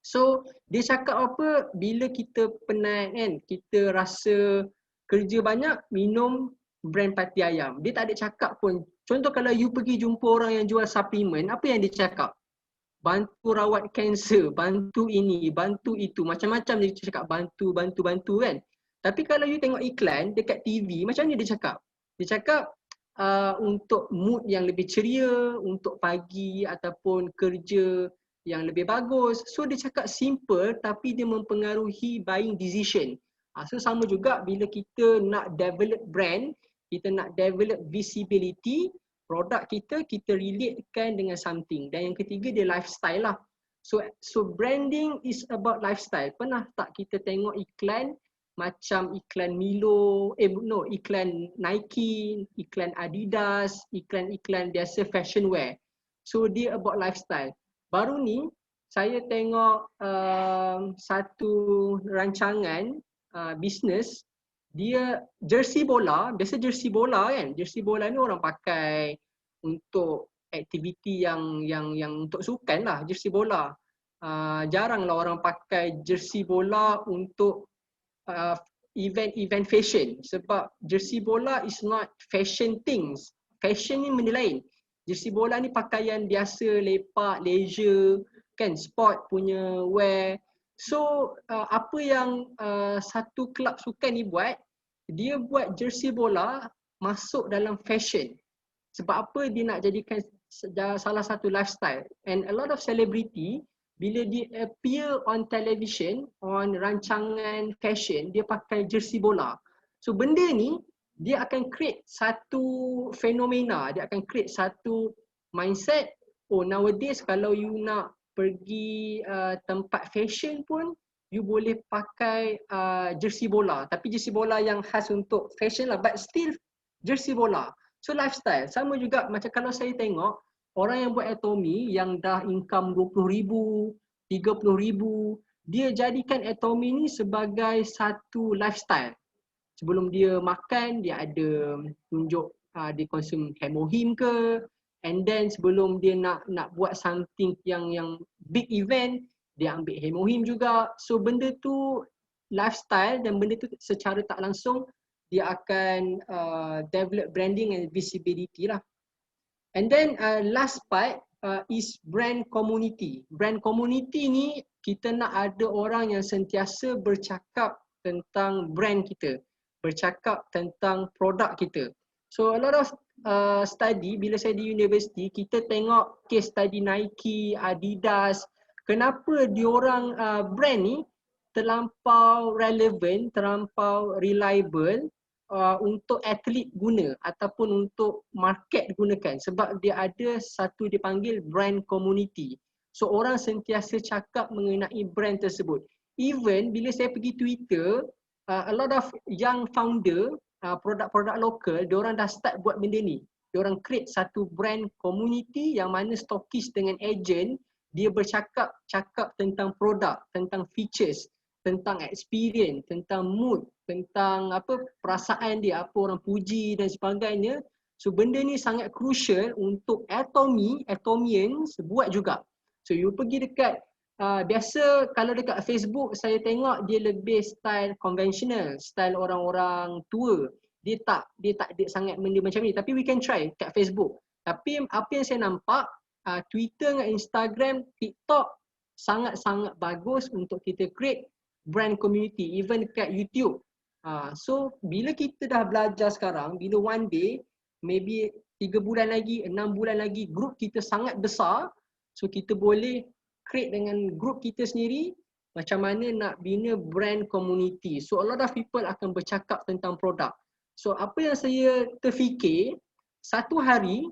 So dia cakap apa, bila kita penat kan, kita rasa kerja banyak, minum brand Pati Ayam. Dia tak ada cakap pun. Contoh kalau you pergi jumpa orang yang jual suplemen, apa yang dia cakap? Bantu rawat kanser, bantu ini, bantu itu, macam-macam dia cakap bantu kan. Tapi kalau you tengok iklan dekat TV, macam ni dia cakap? Dia cakap untuk mood yang lebih ceria, untuk pagi ataupun kerja yang lebih bagus. So dia cakap simple tapi dia mempengaruhi buying decision. So sama juga bila kita nak develop brand, kita nak develop visibility, produk kita relatekan dengan something. Dan yang ketiga dia lifestyle lah. So branding is about lifestyle. Pernah tak kita tengok iklan macam iklan Milo, iklan Nike, iklan Adidas, iklan biasa fashion wear. So dia about lifestyle. Baru ni saya tengok satu rancangan bisnes, dia jersey bola, biasa jersey bola kan. Jersey bola ni orang pakai untuk aktiviti yang untuk sukan lah, jersey bola. Jaranglah orang pakai jersey bola untuk event fashion, sebab jersey bola is not fashion things. Fashion ni benda lain. Jersey bola ni pakaian biasa, lepak, leisure, kan, sport punya wear. So apa yang satu kelab sukan ni buat, dia buat jersey bola masuk dalam fashion. Sebab apa? Dia nak jadikan salah satu lifestyle. And a lot of celebrity, bila dia appear on television, on rancangan fashion, dia pakai jersey bola. So benda ni, dia akan create satu fenomena, dia akan create satu mindset. Oh nowadays kalau you nak pergi tempat fashion pun, you boleh pakai jersey bola. Tapi jersey bola yang khas untuk fashion lah, but still jersey bola. So lifestyle. Sama juga macam kalau saya tengok orang yang buat Atomy yang dah income 20,000, 30,000, dia jadikan Atomy ni sebagai satu lifestyle. Sebelum dia makan, dia ada tunjuk dia konsum Hemohim ke, and then sebelum dia nak buat something yang big event, dia ambil Hemohim juga. So benda tu lifestyle, dan benda tu secara tak langsung dia akan develop branding and visibility lah. And then last part is brand community. Brand community ni kita nak ada orang yang sentiasa bercakap tentang brand kita, bercakap tentang produk kita. So a lot of study, bila saya di universiti, kita tengok case study Nike, Adidas, kenapa diorang brand ni terlampau relevant, terlampau reliable untuk atlet guna ataupun untuk market gunakan, sebab dia ada satu dipanggil brand community. So orang sentiasa cakap mengenai brand tersebut. Even bila saya pergi Twitter, a lot of young founder produk-produk lokal, diorang dah start buat benda ni. Diorang create satu brand community yang mana stokis dengan agent, dia bercakap tentang produk, tentang features, tentang experience, tentang mood, tentang apa perasaan dia, apa orang puji dan sebagainya. So benda ni sangat crucial untuk Atomians buat juga. So you pergi dekat biasa kalau dekat Facebook saya tengok dia lebih style konvensional, style orang-orang tua. Dia tak ada sangat benda macam ni, tapi we can try kat Facebook. Tapi apa yang saya nampak, Twitter dengan Instagram, TikTok sangat-sangat bagus untuk kita create brand community. Even dekat YouTube, So bila kita dah belajar sekarang, bila one day, maybe 3 bulan lagi, 6 bulan lagi, group kita sangat besar, so kita boleh create dengan group kita sendiri macam mana nak bina brand community. So a lot of people akan bercakap tentang produk. So apa yang saya terfikir, satu hari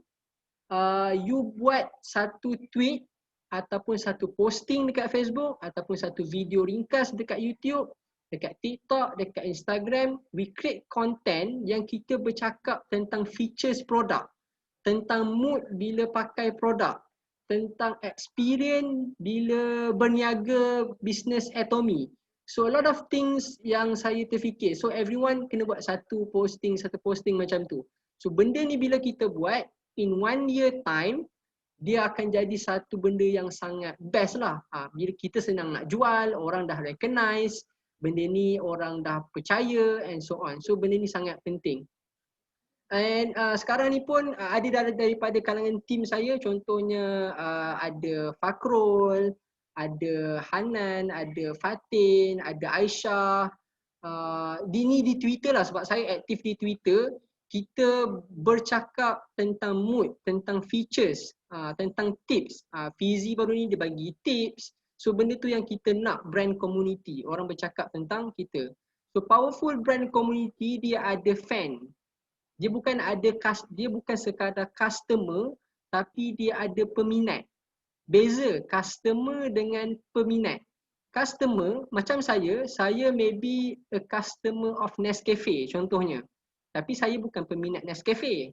you buat satu tweet ataupun satu posting dekat Facebook ataupun satu video ringkas dekat YouTube, dekat TikTok, dekat Instagram, we create content yang kita bercakap tentang features produk, tentang mood bila pakai produk, tentang experience bila berniaga bisnes Atomy. So a lot of things yang saya terfikir. So everyone kena buat satu posting macam tu. So benda ni bila kita buat, in 1 year time, dia akan jadi satu benda yang sangat best lah. Bila kita senang nak jual, orang dah recognize, benda ni orang dah percaya and so on. So benda ni sangat penting. And sekarang ni pun ada daripada kalangan tim saya, contohnya ada Fakrul, ada Hanan, ada Fatin, ada Aisyah. Di Twitter lah, sebab saya aktif di Twitter. Kita bercakap tentang mood, tentang features, tentang tips. Fizi baru ni dia bagi tips. So benda tu yang kita nak, brand community. Orang bercakap tentang kita. So powerful brand community, dia ada fan. Dia bukan sekadar customer, tapi dia ada peminat. Beza customer dengan peminat. Customer macam saya maybe a customer of Nescafe contohnya. Tapi saya bukan peminat Nescafe.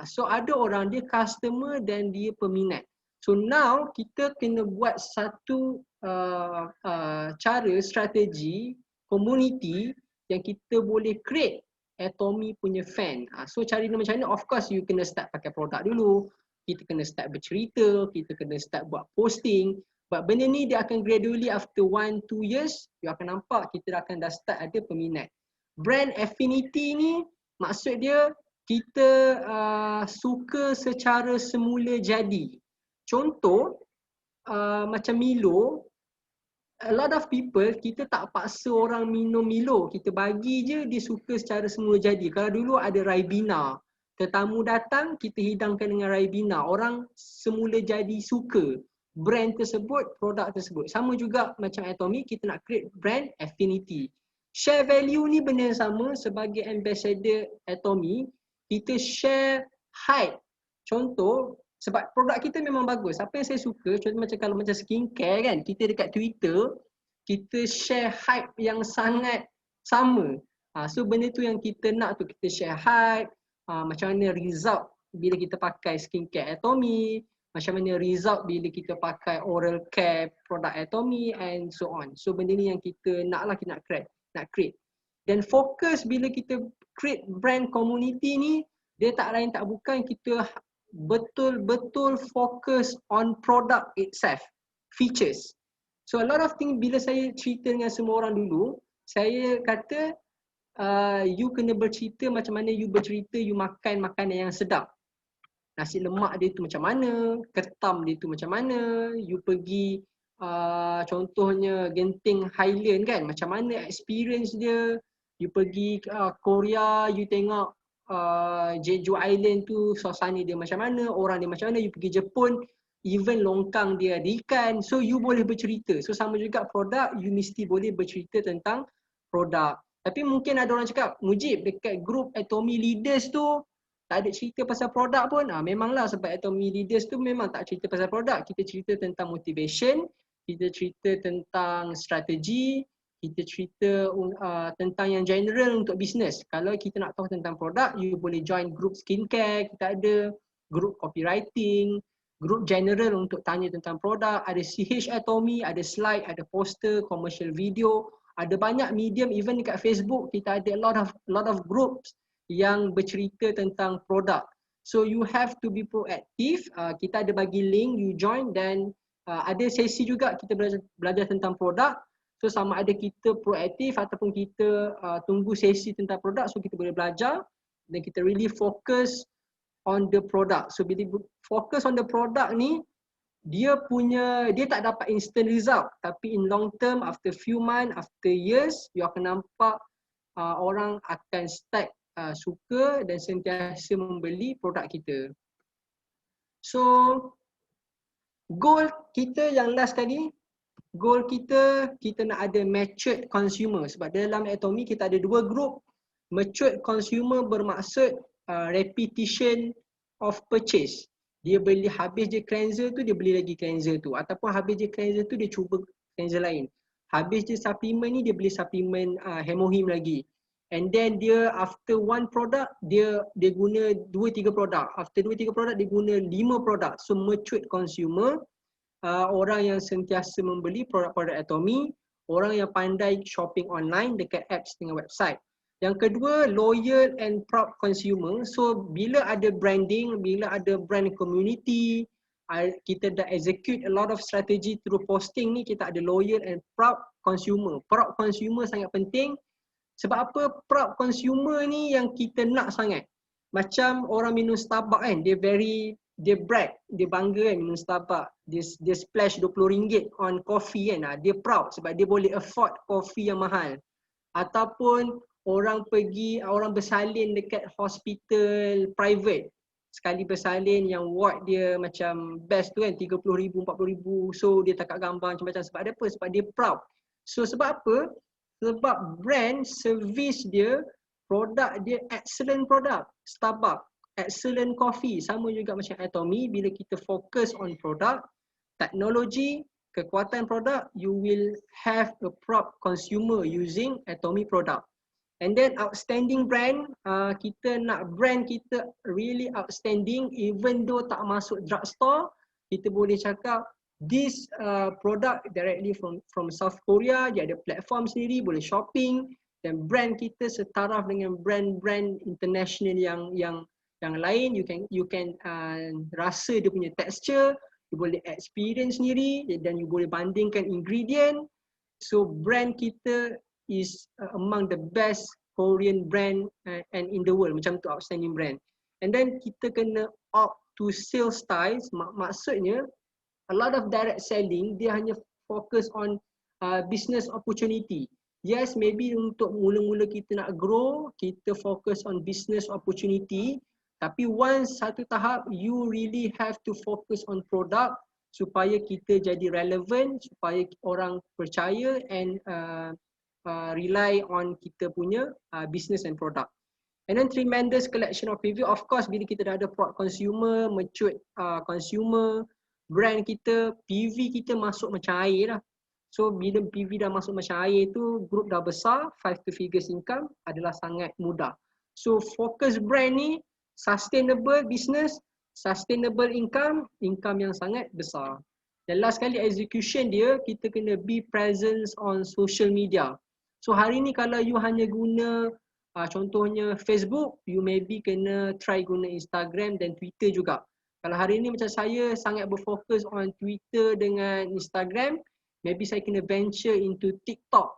So ada orang dia customer dan dia peminat. So now kita kena buat satu cara, strategi, community yang kita boleh create Atomy punya fan. So cara dia macam mana? Of course you kena start pakai produk dulu. Kita kena start bercerita, kita kena start buat posting. But benda ni dia akan gradually after 1-2 years, you akan nampak kita akan dah start ada peminat. Brand affinity ni maksud dia kita suka secara semula jadi. Contoh macam Milo, a lot of people kita tak paksa orang minum Milo, kita bagi je dia suka secara semula jadi. Kalau dulu ada Ribena, tetamu datang kita hidangkan dengan Ribena, orang semula jadi suka brand tersebut, produk tersebut. Sama juga macam Atomy, kita nak create brand affinity. Share value ni benda yang sama. Sebagai ambassador Atomy, kita share hype. Contoh, sebab produk kita memang bagus. Apa yang saya suka, contoh macam kalau macam skincare kan, kita dekat Twitter, kita share hype yang sangat sama. So benda tu yang kita nak tu, kita share hype, macam mana result bila kita pakai skincare Atomy, macam mana result bila kita pakai oral care produk Atomy and so on. So benda ni yang kita nak lah, kita nak create. Dan fokus bila kita create brand community ni, dia tak lain tak bukan kita betul-betul fokus on product itself, features. So a lot of thing bila saya cerita dengan semua orang dulu, saya kata you kena bercerita macam mana you bercerita you makan makanan yang sedap. Nasi lemak dia tu macam mana, ketam dia tu macam mana, you pergi contohnya Genting Highland kan, macam mana experience dia. You pergi Korea, you tengok Jeju Island tu suasana dia macam mana, orang dia macam mana. You pergi Jepun, even longkang dia ada ikan. So you boleh bercerita. So sama juga produk, you mesti boleh bercerita tentang produk. Tapi mungkin ada orang cakap, Mujib dekat group Atomy Leaders tu tak ada cerita pasal produk pun. Memanglah sebab Atomy Leaders tu memang tak cerita pasal produk. Kita cerita tentang motivation, kita cerita tentang strategi, kita cerita tentang yang general untuk bisnes. Kalau kita nak tahu tentang produk, you boleh join group skincare, kita ada group copywriting, group general untuk tanya tentang produk, ada CH Atomy, ada slide, ada poster, commercial video, ada banyak medium, even dekat Facebook kita ada lot of groups yang bercerita tentang produk. So you have to be proactive. Kita ada bagi link, you join, dan ada sesi juga kita belajar tentang produk. So sama ada kita proaktif ataupun kita tunggu sesi tentang produk, so kita boleh belajar dan kita really focus on the product. So bila focus on the product ni, dia tak dapat instant result, tapi in long term, after few months, after years, you akan nampak orang akan start suka dan sentiasa membeli produk kita. So goal kita yang last tadi, goal kita nak ada matured consumer. Sebab dalam Atomy kita ada dua group. Matured consumer bermaksud repetition of purchase. Dia beli habis je cleanser tu, dia beli lagi cleanser tu. Ataupun habis je cleanser tu, dia cuba cleanser lain. Habis je supplement ni, dia beli supplement Hemohim lagi. And then dia after one product, dia guna 2-3 produk. After 2-3 produk, dia guna 5 produk. So matured consumer, orang yang sentiasa membeli produk-produk Atomy, orang yang pandai shopping online dekat apps dengan website. Yang kedua, loyal and proud consumer. So bila ada branding, bila ada brand community, kita dah execute a lot of strategy through posting ni, kita ada loyal and proud consumer. Proud consumer sangat penting. Sebab apa? Proud consumer ni yang kita nak sangat. Macam orang minum Starbucks kan, dia brag, dia bangga kan minum Starbucks. Dia splash RM20 on coffee kan. Dia proud sebab dia boleh afford coffee yang mahal. Ataupun orang bersalin dekat hospital private. Sekali bersalin yang ward dia macam best tu kan, RM30,000, RM40,000. So dia takat gambar macam-macam. Sebab apa? Sebab dia proud. So sebab apa? Sebab brand, service dia, produk dia excellent produk. Starbucks, excellent coffee. Sama juga macam Atomy, bila kita fokus on produk, teknologi, kekuatan produk, you will have a proud consumer using Atomy product. And then outstanding brand, kita nak brand kita really outstanding, even though tak masuk drugstore, kita boleh cakap this product directly from South Korea, dia ada platform sendiri, boleh shopping, dan brand kita setaraf dengan brand-brand international yang lain. You can rasa dia punya texture, you boleh experience sendiri, dan you boleh bandingkan ingredient. So brand kita is among the best Korean brand and in the world, macam tu outstanding brand. And then kita kena opt to sales styles, maksudnya a lot of direct selling, dia hanya fokus on business opportunity. Yes, maybe untuk mula-mula kita nak grow, kita fokus on business opportunity. Tapi once satu tahap, you really have to focus on product supaya kita jadi relevant, supaya orang percaya and rely on kita punya business and product. And then tremendous collection of review. Of course, bila kita dah ada proud consumer, matured consumer, brand kita, PV kita masuk macam air lah. So bila PV dah masuk macam air tu, group dah besar, 5 to figures income adalah sangat mudah. So focus brand ni, sustainable business, sustainable income yang sangat besar. Dan last kali execution dia, kita kena be presence on social media. So hari ni kalau you hanya guna contohnya Facebook, you maybe kena try guna Instagram dan Twitter juga. Kalau hari ni macam saya sangat berfokus on Twitter dengan Instagram, maybe saya kena venture into TikTok.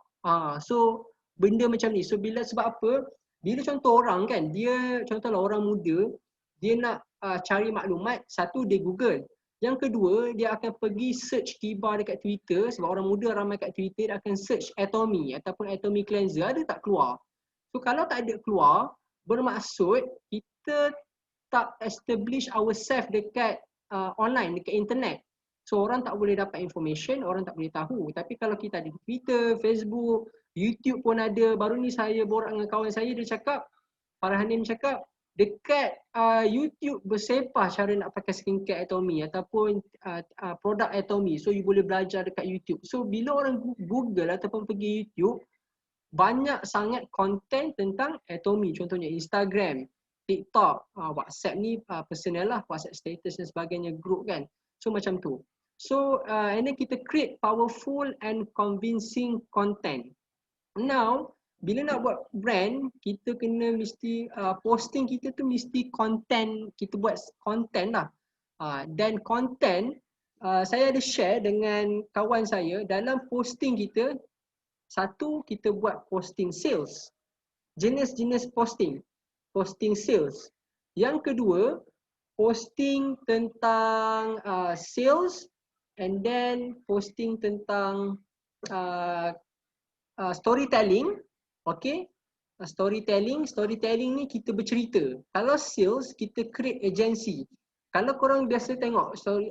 So benda macam ni. So sebab apa? Bila contoh orang kan, dia contohlah orang muda, dia nak cari maklumat, satu dia Google. Yang kedua, dia akan pergi search tibar dekat Twitter, sebab orang muda ramai kat Twitter, dia akan search Atomy ataupun Atomy Cleanser, ada tak keluar? So kalau tak ada keluar, bermaksud kita tak establish ourselves dekat online, dekat internet. So orang tak boleh dapat information, orang tak boleh tahu. Tapi kalau kita ada di Twitter, Facebook, YouTube pun ada. Baru ni saya borak dengan kawan saya, dia cakap, Farhanin cakap, dekat YouTube bersepah cara nak pakai skincare Atomy ataupun produk Atomy. So you boleh belajar dekat YouTube. So bila orang Google ataupun pergi YouTube, banyak sangat konten tentang Atomy. Contohnya Instagram, TikTok, WhatsApp ni personal lah, WhatsApp status dan sebagainya, group kan. So macam tu. So and then kita create powerful and convincing content. Now, bila nak buat brand, kita kena mesti posting kita tu mesti content, kita buat content lah. Dan content, saya ada share dengan kawan saya, dalam posting kita, satu kita buat posting sales. Jenis-jenis posting sales. Yang kedua, posting tentang sales, and then posting tentang storytelling, okay, storytelling ni kita bercerita. Kalau sales, kita create agency. Kalau korang biasa tengok story,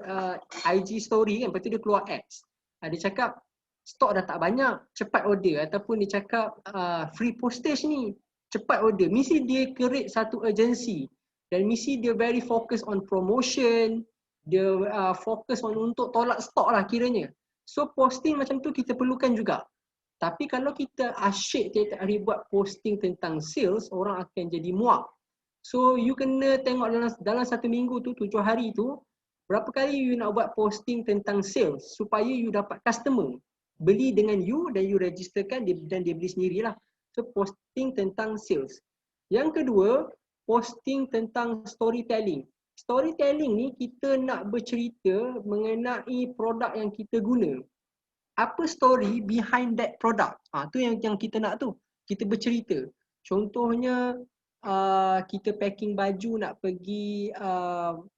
IG story kan, lepas tu dia keluar ads. Dia cakap stok dah tak banyak, cepat order. Ataupun dia cakap free postage ni, cepat order. Mesti dia create satu agency. Dan mesti dia very focus on promotion, dia fokus on untuk tolak stok lah kiranya. So posting macam tu kita perlukan juga. Tapi kalau kita asyik tiap hari buat posting tentang sales, orang akan jadi muak. So you kena tengok dalam satu minggu tu, 7 hari tu, berapa kali you nak buat posting tentang sales supaya you dapat customer. Beli dengan you dan you registerkan dan dia beli sendirilah. So posting tentang sales. Yang kedua, posting tentang storytelling. Storytelling ni kita nak bercerita mengenai produk yang kita guna. Apa story behind that product? Tu yang kita nak tu. Kita bercerita. Contohnya kita packing baju nak pergi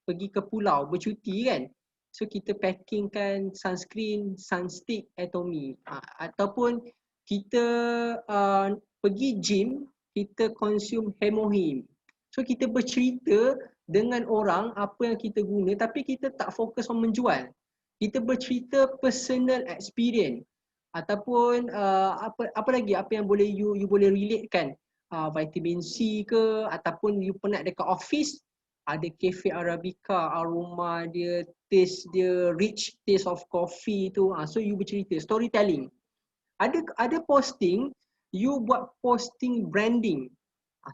ke pulau bercuti kan. So kita packingkan sunscreen, sunstick, Atomy. Ataupun kita pergi gym, kita consume Hemohim. So kita bercerita dengan orang apa yang kita guna tapi kita tak fokus on menjual. Kita bercerita personal experience ataupun apa lagi apa yang boleh you boleh relate kan, vitamin C ke ataupun you penat dekat office ada cafe arabica, aroma dia, taste dia, rich taste of coffee tu, so you bercerita storytelling. Ada posting you buat posting branding.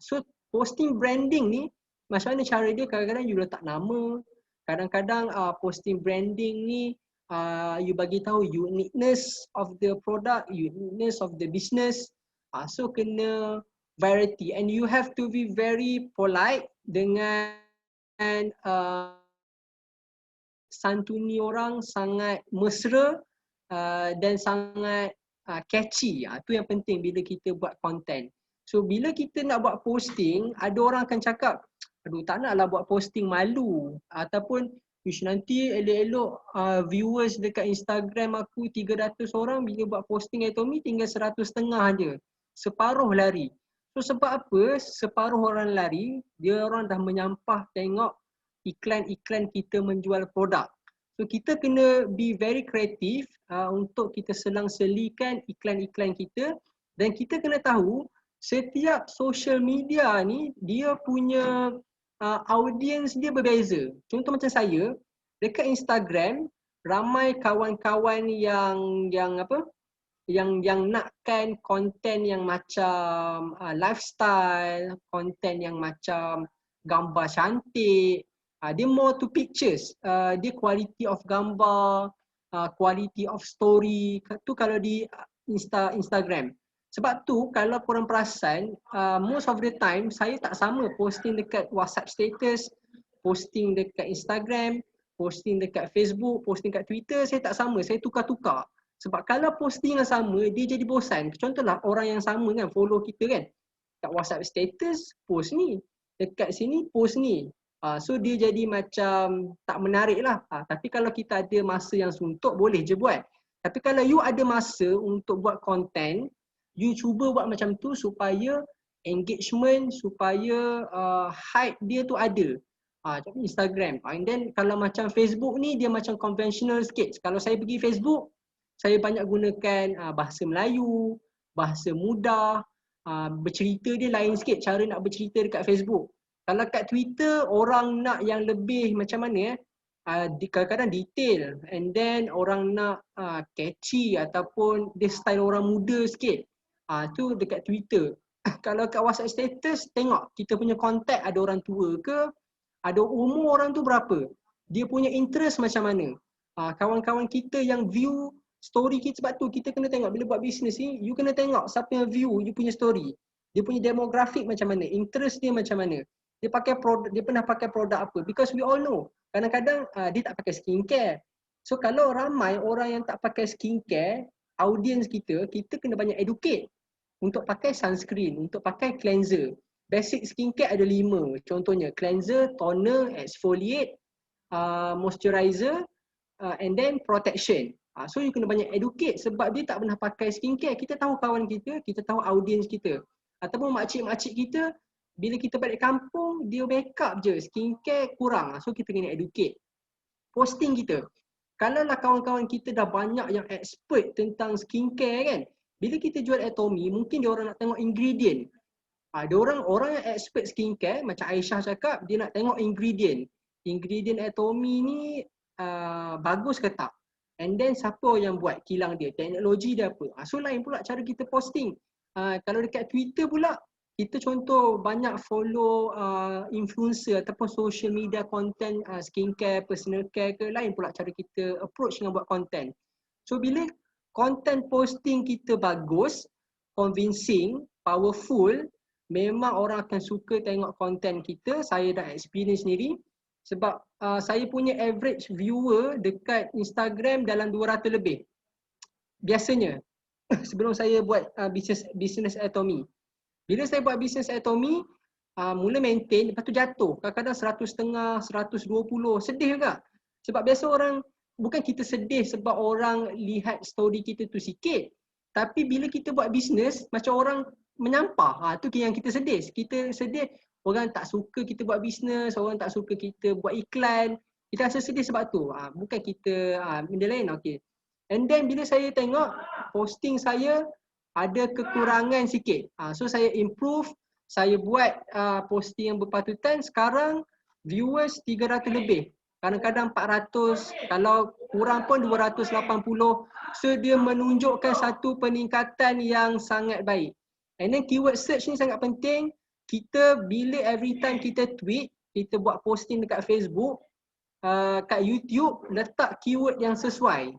So posting branding ni macam mana cara dia, kadang-kadang you letak nama. Kadang-kadang posting branding ni you bagi tahu uniqueness of the product, uniqueness of the business. So kena variety and you have to be very polite dengan santuni orang, sangat mesra dan sangat catchy. Tu yang penting bila kita buat content. So bila kita nak buat posting, ada orang akan cakap, aduh tak naklah buat posting, malu. Ataupun ish nanti elok-elok viewers dekat Instagram aku 300 orang, bila buat posting Atomy tinggal 150 je. Separuh lari. So sebab apa? Separuh orang lari, dia orang dah menyampah tengok iklan-iklan kita menjual produk. So kita kena be very creative untuk kita selang-selikan iklan-iklan kita, dan kita kena tahu setiap social media ni dia punya audience dia berbeza. Contoh macam saya dekat Instagram, ramai kawan-kawan yang nakkan konten yang macam lifestyle, konten yang macam gambar cantik. Dia more to pictures. Dia quality of gambar, quality of story. Tu kalau di Instagram. Sebab tu kalau korang perasan, most of the time saya tak sama posting dekat WhatsApp status, posting dekat Instagram, posting dekat Facebook, posting dekat Twitter, saya tak sama, saya tukar-tukar. Sebab kalau posting yang sama, dia jadi bosan. Contohlah orang yang sama kan, follow kita kan, kat WhatsApp status, post ni, dekat sini, post ni. So dia jadi macam tak menarik lah. Tapi kalau kita ada masa yang suntuk, boleh je buat. Tapi kalau you ada masa untuk buat content, you cuba buat macam tu supaya engagement, supaya hype dia tu ada. Macam Instagram. And then kalau macam Facebook ni dia macam conventional sikit. Kalau saya pergi Facebook, saya banyak gunakan bahasa Melayu, bahasa mudah, bercerita dia lain sikit cara nak bercerita dekat Facebook. Kalau kat Twitter orang nak yang lebih macam mana kadang-kadang detail, and then orang nak catchy ataupun dia style orang muda sikit. Tu dekat Twitter. Kalau kat WhatsApp status, tengok kita punya contact ada orang tua ke, ada umur orang tu berapa, dia punya interest macam mana. Kawan-kawan kita yang view story kita, sebab tu kita kena tengok bila buat bisnes ni, you kena tengok siapa yang view you punya story. Dia punya demographic macam mana, interest dia macam mana. Dia pakai produk, dia pernah pakai produk apa, because we all know kadang-kadang dia tak pakai skincare. So kalau ramai orang yang tak pakai skincare, audience kita kena banyak educate untuk pakai sunscreen, untuk pakai cleanser. Basic skincare ada 5. Contohnya cleanser, toner, exfoliate, moisturizer, and then protection. So you kena banyak educate sebab dia tak pernah pakai skincare. Kita tahu kawan kita tahu audience kita. Ataupun makcik-makcik kita, bila kita balik kampung, dia make up je, skincare kurang. So kita kena educate. Posting kita. Kalau lah kawan-kawan kita dah banyak yang expert tentang skincare kan, bila kita jual Atomy, mungkin dia orang nak tengok ingredient. Ada orang yang expert skincare, macam Aisyah cakap, dia nak tengok ingredient. Ingredient Atomy ni bagus ke tak? And then siapa yang buat kilang dia, teknologi dia apa. So lain pula cara kita posting. Kalau dekat Twitter pula, kita contoh banyak follow influencer ataupun social media content skincare, personal care ke, lain pula cara kita approach dengan buat content. So bila content posting kita bagus, convincing, powerful, memang orang akan suka tengok content kita. Saya dah experience sendiri. Sebab saya punya average viewer dekat Instagram dalam 200 lebih. Biasanya sebelum saya buat business Atomy. Bila saya buat business Atomy, mula maintain, lepas tu jatuh. Kadang-kadang 150, 120, sedih juga. Sebab biasa orang, bukan kita sedih sebab orang lihat story kita tu sikit. Tapi bila kita buat business, macam orang menyampah. Tu yang kita sedih. Kita sedih, orang tak suka kita buat business, orang tak suka kita buat iklan. Kita rasa sedih sebab tu. Bukan kita, benda lain, okay. And then bila saya tengok posting saya ada kekurangan sikit. So saya improve, saya buat posting yang berpatutan. Sekarang viewers 300 lebih. Kadang-kadang 400, kalau kurang pun 280. So dia menunjukkan satu peningkatan yang sangat baik. And then keyword search ni sangat penting. Kita bila every time kita tweet, kita buat posting dekat Facebook, kat YouTube, letak keyword yang sesuai.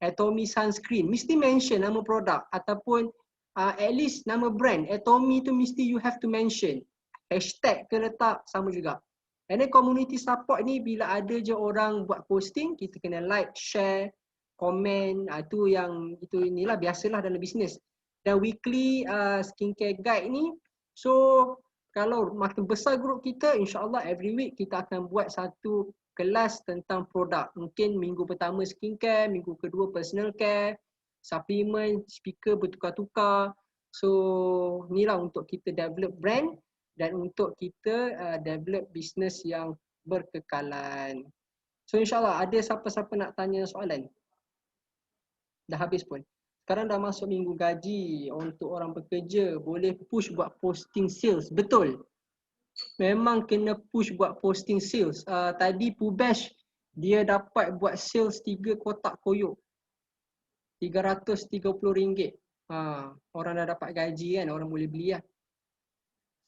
Atomy sunscreen, mesti mention nama produk ataupun at least nama brand. Atomy tu mesti you have to mention. Hashtag ke letak, sama juga. And then community support ni, bila ada je orang buat posting, kita kena like, share, komen. Itu inilah biasalah dalam bisnes. Dan weekly skincare guide ni, so kalau makin besar grup kita, insyaAllah every week kita akan buat satu kelas tentang produk. Mungkin minggu pertama skincare, minggu kedua personal care, supplement, speaker bertukar-tukar. So inilah untuk kita develop brand dan untuk kita develop business yang berkekalan. So insyaAllah ada siapa-siapa nak tanya soalan? Dah habis pun. Sekarang dah masuk minggu gaji. Untuk orang bekerja boleh push buat posting sales. Betul. Memang kena push buat posting sales. Tadi Pubesh dia dapat buat sales 3 kotak koyok. RM330. Orang dah dapat gaji kan, orang boleh beli lah.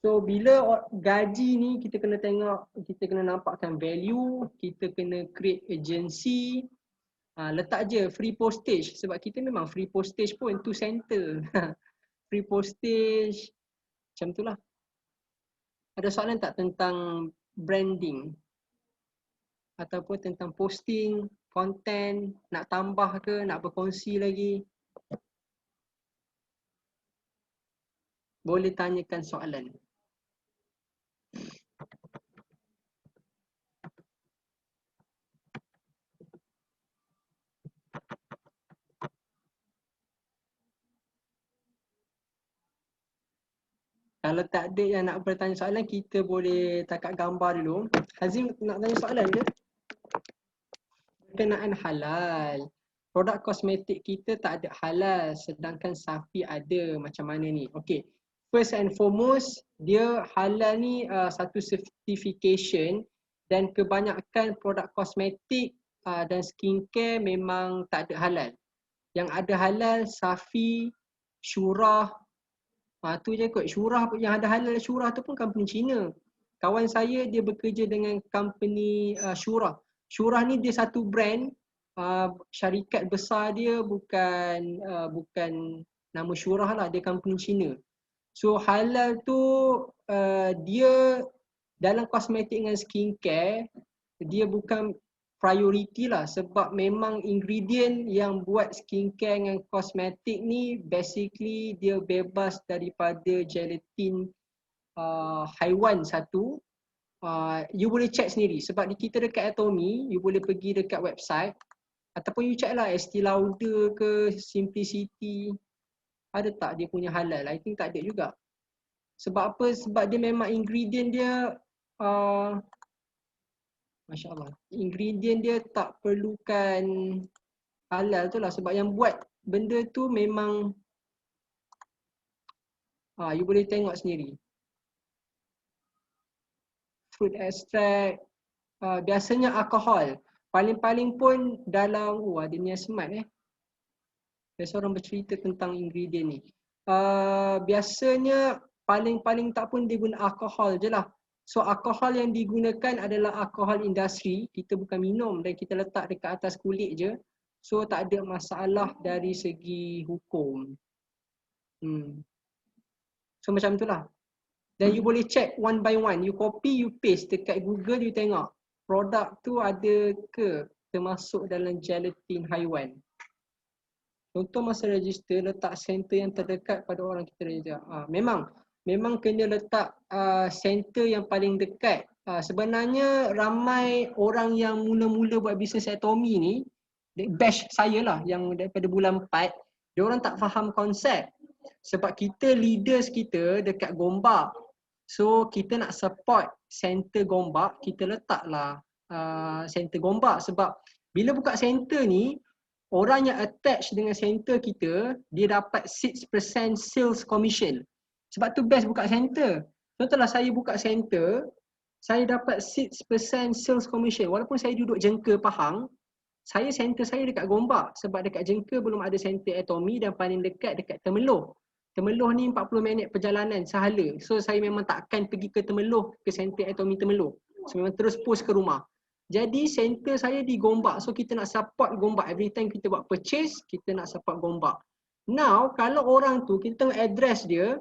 So bila gaji ni kita kena tengok, kita kena nampakkan value, kita kena create agency. Letak je free postage, sebab kita memang free postage pun tu center. Free postage macam tu lah. Ada soalan tak tentang branding ataupun tentang posting, content, nak tambah ke, nak berkongsi lagi? Boleh tanyakan soalan. Kalau tak ada yang nak bertanya soalan, kita boleh takat gambar dulu. Hazim nak tanya soalan ke? Berkenaan halal. Produk kosmetik kita tak ada halal, sedangkan Safi ada. Macam mana ni? Okay. First and foremost, dia halal ni satu certification, dan kebanyakan produk kosmetik dan skincare memang tak ada halal. Yang ada halal Safi, Shurah. Tu je kot. Shurah yang ada halal, Shurah tu pun company Cina. Kawan saya dia bekerja dengan company Shurah. Shurah ni dia satu brand, syarikat besar dia bukan nama Shurah lah, dia company Cina. So halal tu dia dalam kosmetik dengan skincare, dia bukan priority lah, sebab memang ingredient yang buat skincare dengan kosmetik ni basically dia bebas daripada gelatin haiwan satu. You boleh check sendiri, sebab di kita dekat Atomy, you boleh pergi dekat website ataupun you check lah Estee Lauder ke Simplicity, Ada tak dia punya halal? I think tak ada juga. Sebab apa? Sebab dia memang ingredient dia Masya Allah. Ingredient dia tak perlukan halal tu lah. Sebab yang buat benda tu memang you boleh tengok sendiri. Fruit extract, biasanya alkohol. Paling-paling pun dalam, ada niasmat biasa orang bercerita tentang ingredient ni. Biasanya paling-paling tak pun dia guna alkohol je lah. So alkohol yang digunakan adalah alkohol industri, kita bukan minum dan kita letak dekat atas kulit je. So tak ada masalah dari segi hukum. So macam tu lah. Dan you boleh check one by one. You copy, you paste dekat Google, you tengok produk tu ada ke termasuk dalam gelatin haiwan. Contoh masa register, letak center yang terdekat pada orang kita register. Memang kena letak center yang paling dekat. Sebenarnya ramai orang yang mula-mula buat bisnes Atomy ni, batch saya lah yang daripada bulan 4, dia orang tak faham konsep. Sebab kita leaders kita dekat Gombak. So kita nak support center Gombak, kita letaklah center Gombak. Sebab bila buka center ni, orang yang attach dengan center kita, dia dapat 6% sales commission. Sebab tu best buka center. Contohlah saya buka center, saya dapat 6% sales commission. Walaupun saya duduk Jengka, Pahang, center saya dekat Gombak. Sebab dekat Jengka belum ada center Atomy dan paling dekat Temeloh. Temeloh ni 40 minit perjalanan sahala. So saya memang takkan pergi ke Temeloh, ke center Atomy Temeloh. So memang terus post ke rumah. Jadi center saya di Gombak. So kita nak support Gombak. Every time kita buat purchase, kita nak support Gombak. Now kalau orang tu, kita tengok address dia.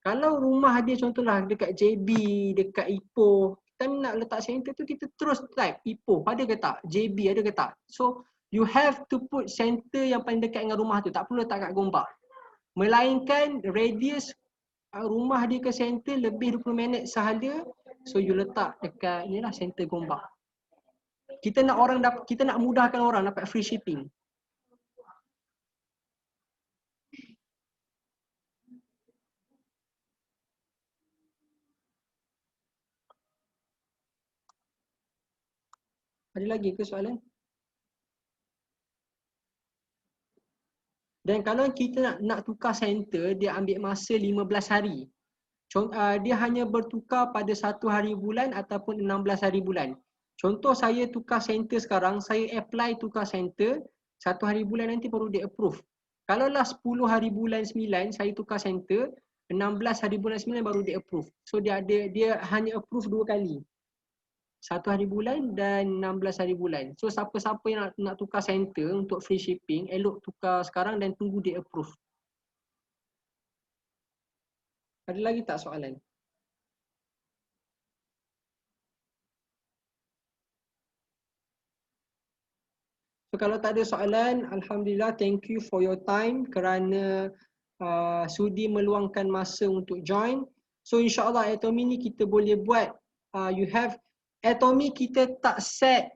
Kalau rumah dia contohlah dekat JB, dekat Ipoh, kita nak letak center tu, kita terus type Ipoh ada ke tak? JB ada ke tak? So you have to put center yang paling dekat dengan rumah tu. Tak perlu letak kat Gombak. Melainkan radius rumah dia ke center lebih 20 minit sahaja. So you letak dekat inilah center Gombak. Kita nak mudahkan orang dapat free shipping. Ada lagi ke soalan? Dan kalau kita nak tukar center, dia ambil masa 15 hari. Dia hanya bertukar pada 1 hari bulan ataupun 16 hari bulan. Contoh saya tukar center sekarang, saya apply tukar center, 1 hari bulan nanti baru dia approve. Kalau lah 10 hari bulan 9 saya tukar center, 16 hari bulan 9 baru dia approve. So dia hanya approve 2 kali. 1 hari bulan dan 16 hari bulan. So siapa-siapa yang nak tukar center untuk free shipping, elok tukar sekarang dan tunggu dia approve. Ada lagi tak soalan? So kalau tak ada soalan, Alhamdulillah, thank you for your time kerana sudi meluangkan masa untuk join. So insyaAllah Atomy ni kita boleh buat, Atomy kita tak set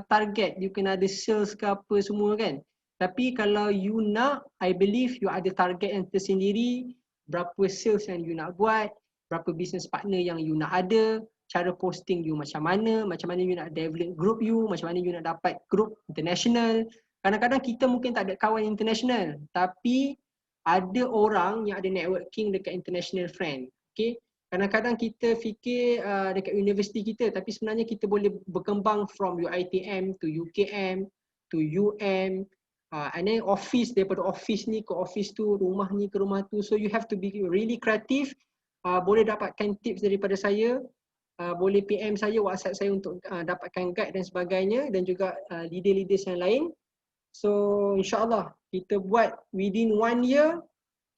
target, you kena ada sales ke apa semua kan. Tapi kalau you nak, I believe you ada target yang tersendiri, berapa sales yang you nak buat, berapa business partner yang you nak ada, cara posting you macam mana you nak develop group you, macam mana you nak dapat group international. Kadang-kadang kita mungkin tak ada kawan international, tapi ada orang yang ada networking dekat international friend. Okay? Kadang-kadang kita fikir dekat universiti kita, tapi sebenarnya kita boleh berkembang from UiTM to UKM to UM, and then office, daripada office ni ke office tu, rumah ni ke rumah tu. So you have to be really creative. Boleh dapatkan tips daripada saya, boleh PM saya, WhatsApp saya untuk dapatkan guide dan sebagainya, dan juga leader-leaders yang lain. So insyaAllah kita buat within 1 year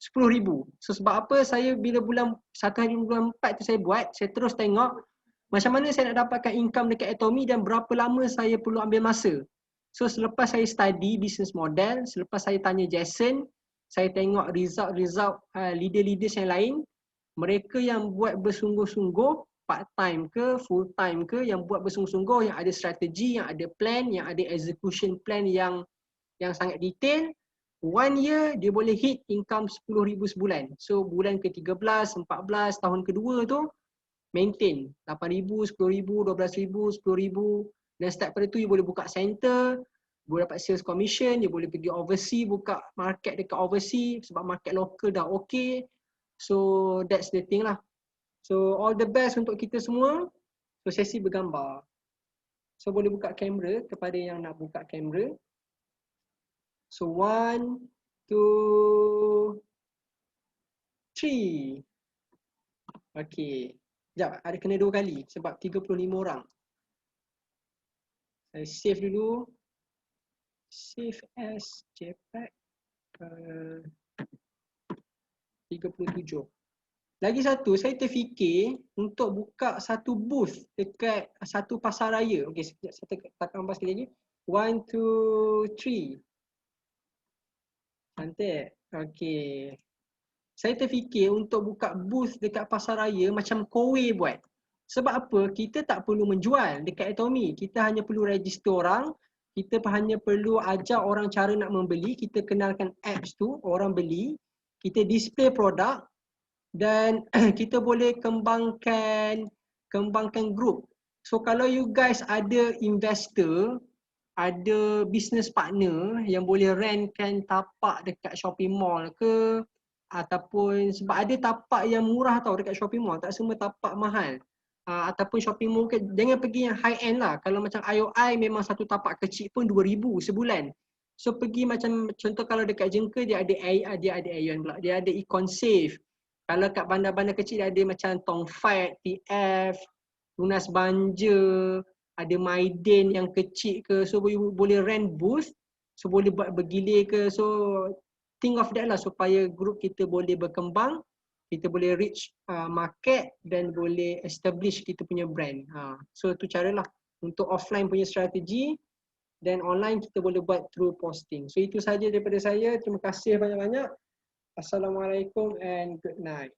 10,000. So sebab apa saya bila bulan 1 hari bulan 4 tu saya buat, saya terus tengok macam mana saya nak dapatkan income dekat Atomy dan berapa lama saya perlu ambil masa. So selepas saya study business model, selepas saya tanya Jason, saya tengok result leader-leaders yang lain, mereka yang buat bersungguh-sungguh, part time ke, full time ke, yang buat bersungguh-sungguh, yang ada strategi, yang ada plan, yang ada execution plan yang sangat detail, 1 year dia boleh hit income 10,000 sebulan. So bulan ke-13, 14, tahun kedua tu maintain 8,000, 10,000, 12,000, 10,000. Dan start pada tu you boleh buka center, boleh dapat sales commission, you boleh pergi overseas, buka market dekat overseas sebab market local dah okay. So that's the thing lah. So all the best untuk kita semua. So sesi bergambar. So boleh buka kamera kepada yang nak buka kamera. So 1, 2, 3. Okay. Sekejap, ada kena 2 kali sebab 35 orang. Saya save dulu. Save as JPEG 37. Lagi satu, saya terfikir untuk buka satu booth dekat satu pasar raya. Okey, sekejap saya tekan gambar sekali lagi. 1, 2, 3. Cantik. Okey. Saya terfikir untuk buka booth dekat pasar raya macam Kowe buat. Sebab apa? Kita tak perlu menjual dekat Atomy. Kita hanya perlu register orang. Kita hanya perlu ajar orang cara nak membeli. Kita kenalkan apps tu, orang beli. Kita display produk. Dan kita boleh kembangkan group. So kalau you guys ada investor, ada business partner yang boleh rentkan tapak dekat shopping mall ke, ataupun sebab ada tapak yang murah tau dekat shopping mall, tak semua tapak mahal. Ataupun shopping mall ke, jangan pergi yang high end lah. Kalau macam IOI memang satu tapak kecil pun 2,000 sebulan. So pergi macam contoh kalau dekat Jengka dia ada Aeon pula, dia ada Econ Safe. Kalau kat bandar-bandar kecil dia ada macam Tongfat, TF, Lunas Banja, ada Maiden yang kecil ke. So boleh rent booth, so boleh buat bergilir ke. So think of that lah supaya group kita boleh berkembang, kita boleh reach market dan boleh establish kita punya brand. So tu cara lah untuk offline punya strategi, dan online kita boleh buat through posting. So itu saja daripada saya. Terima kasih banyak-banyak. Assalamualaikum and good night.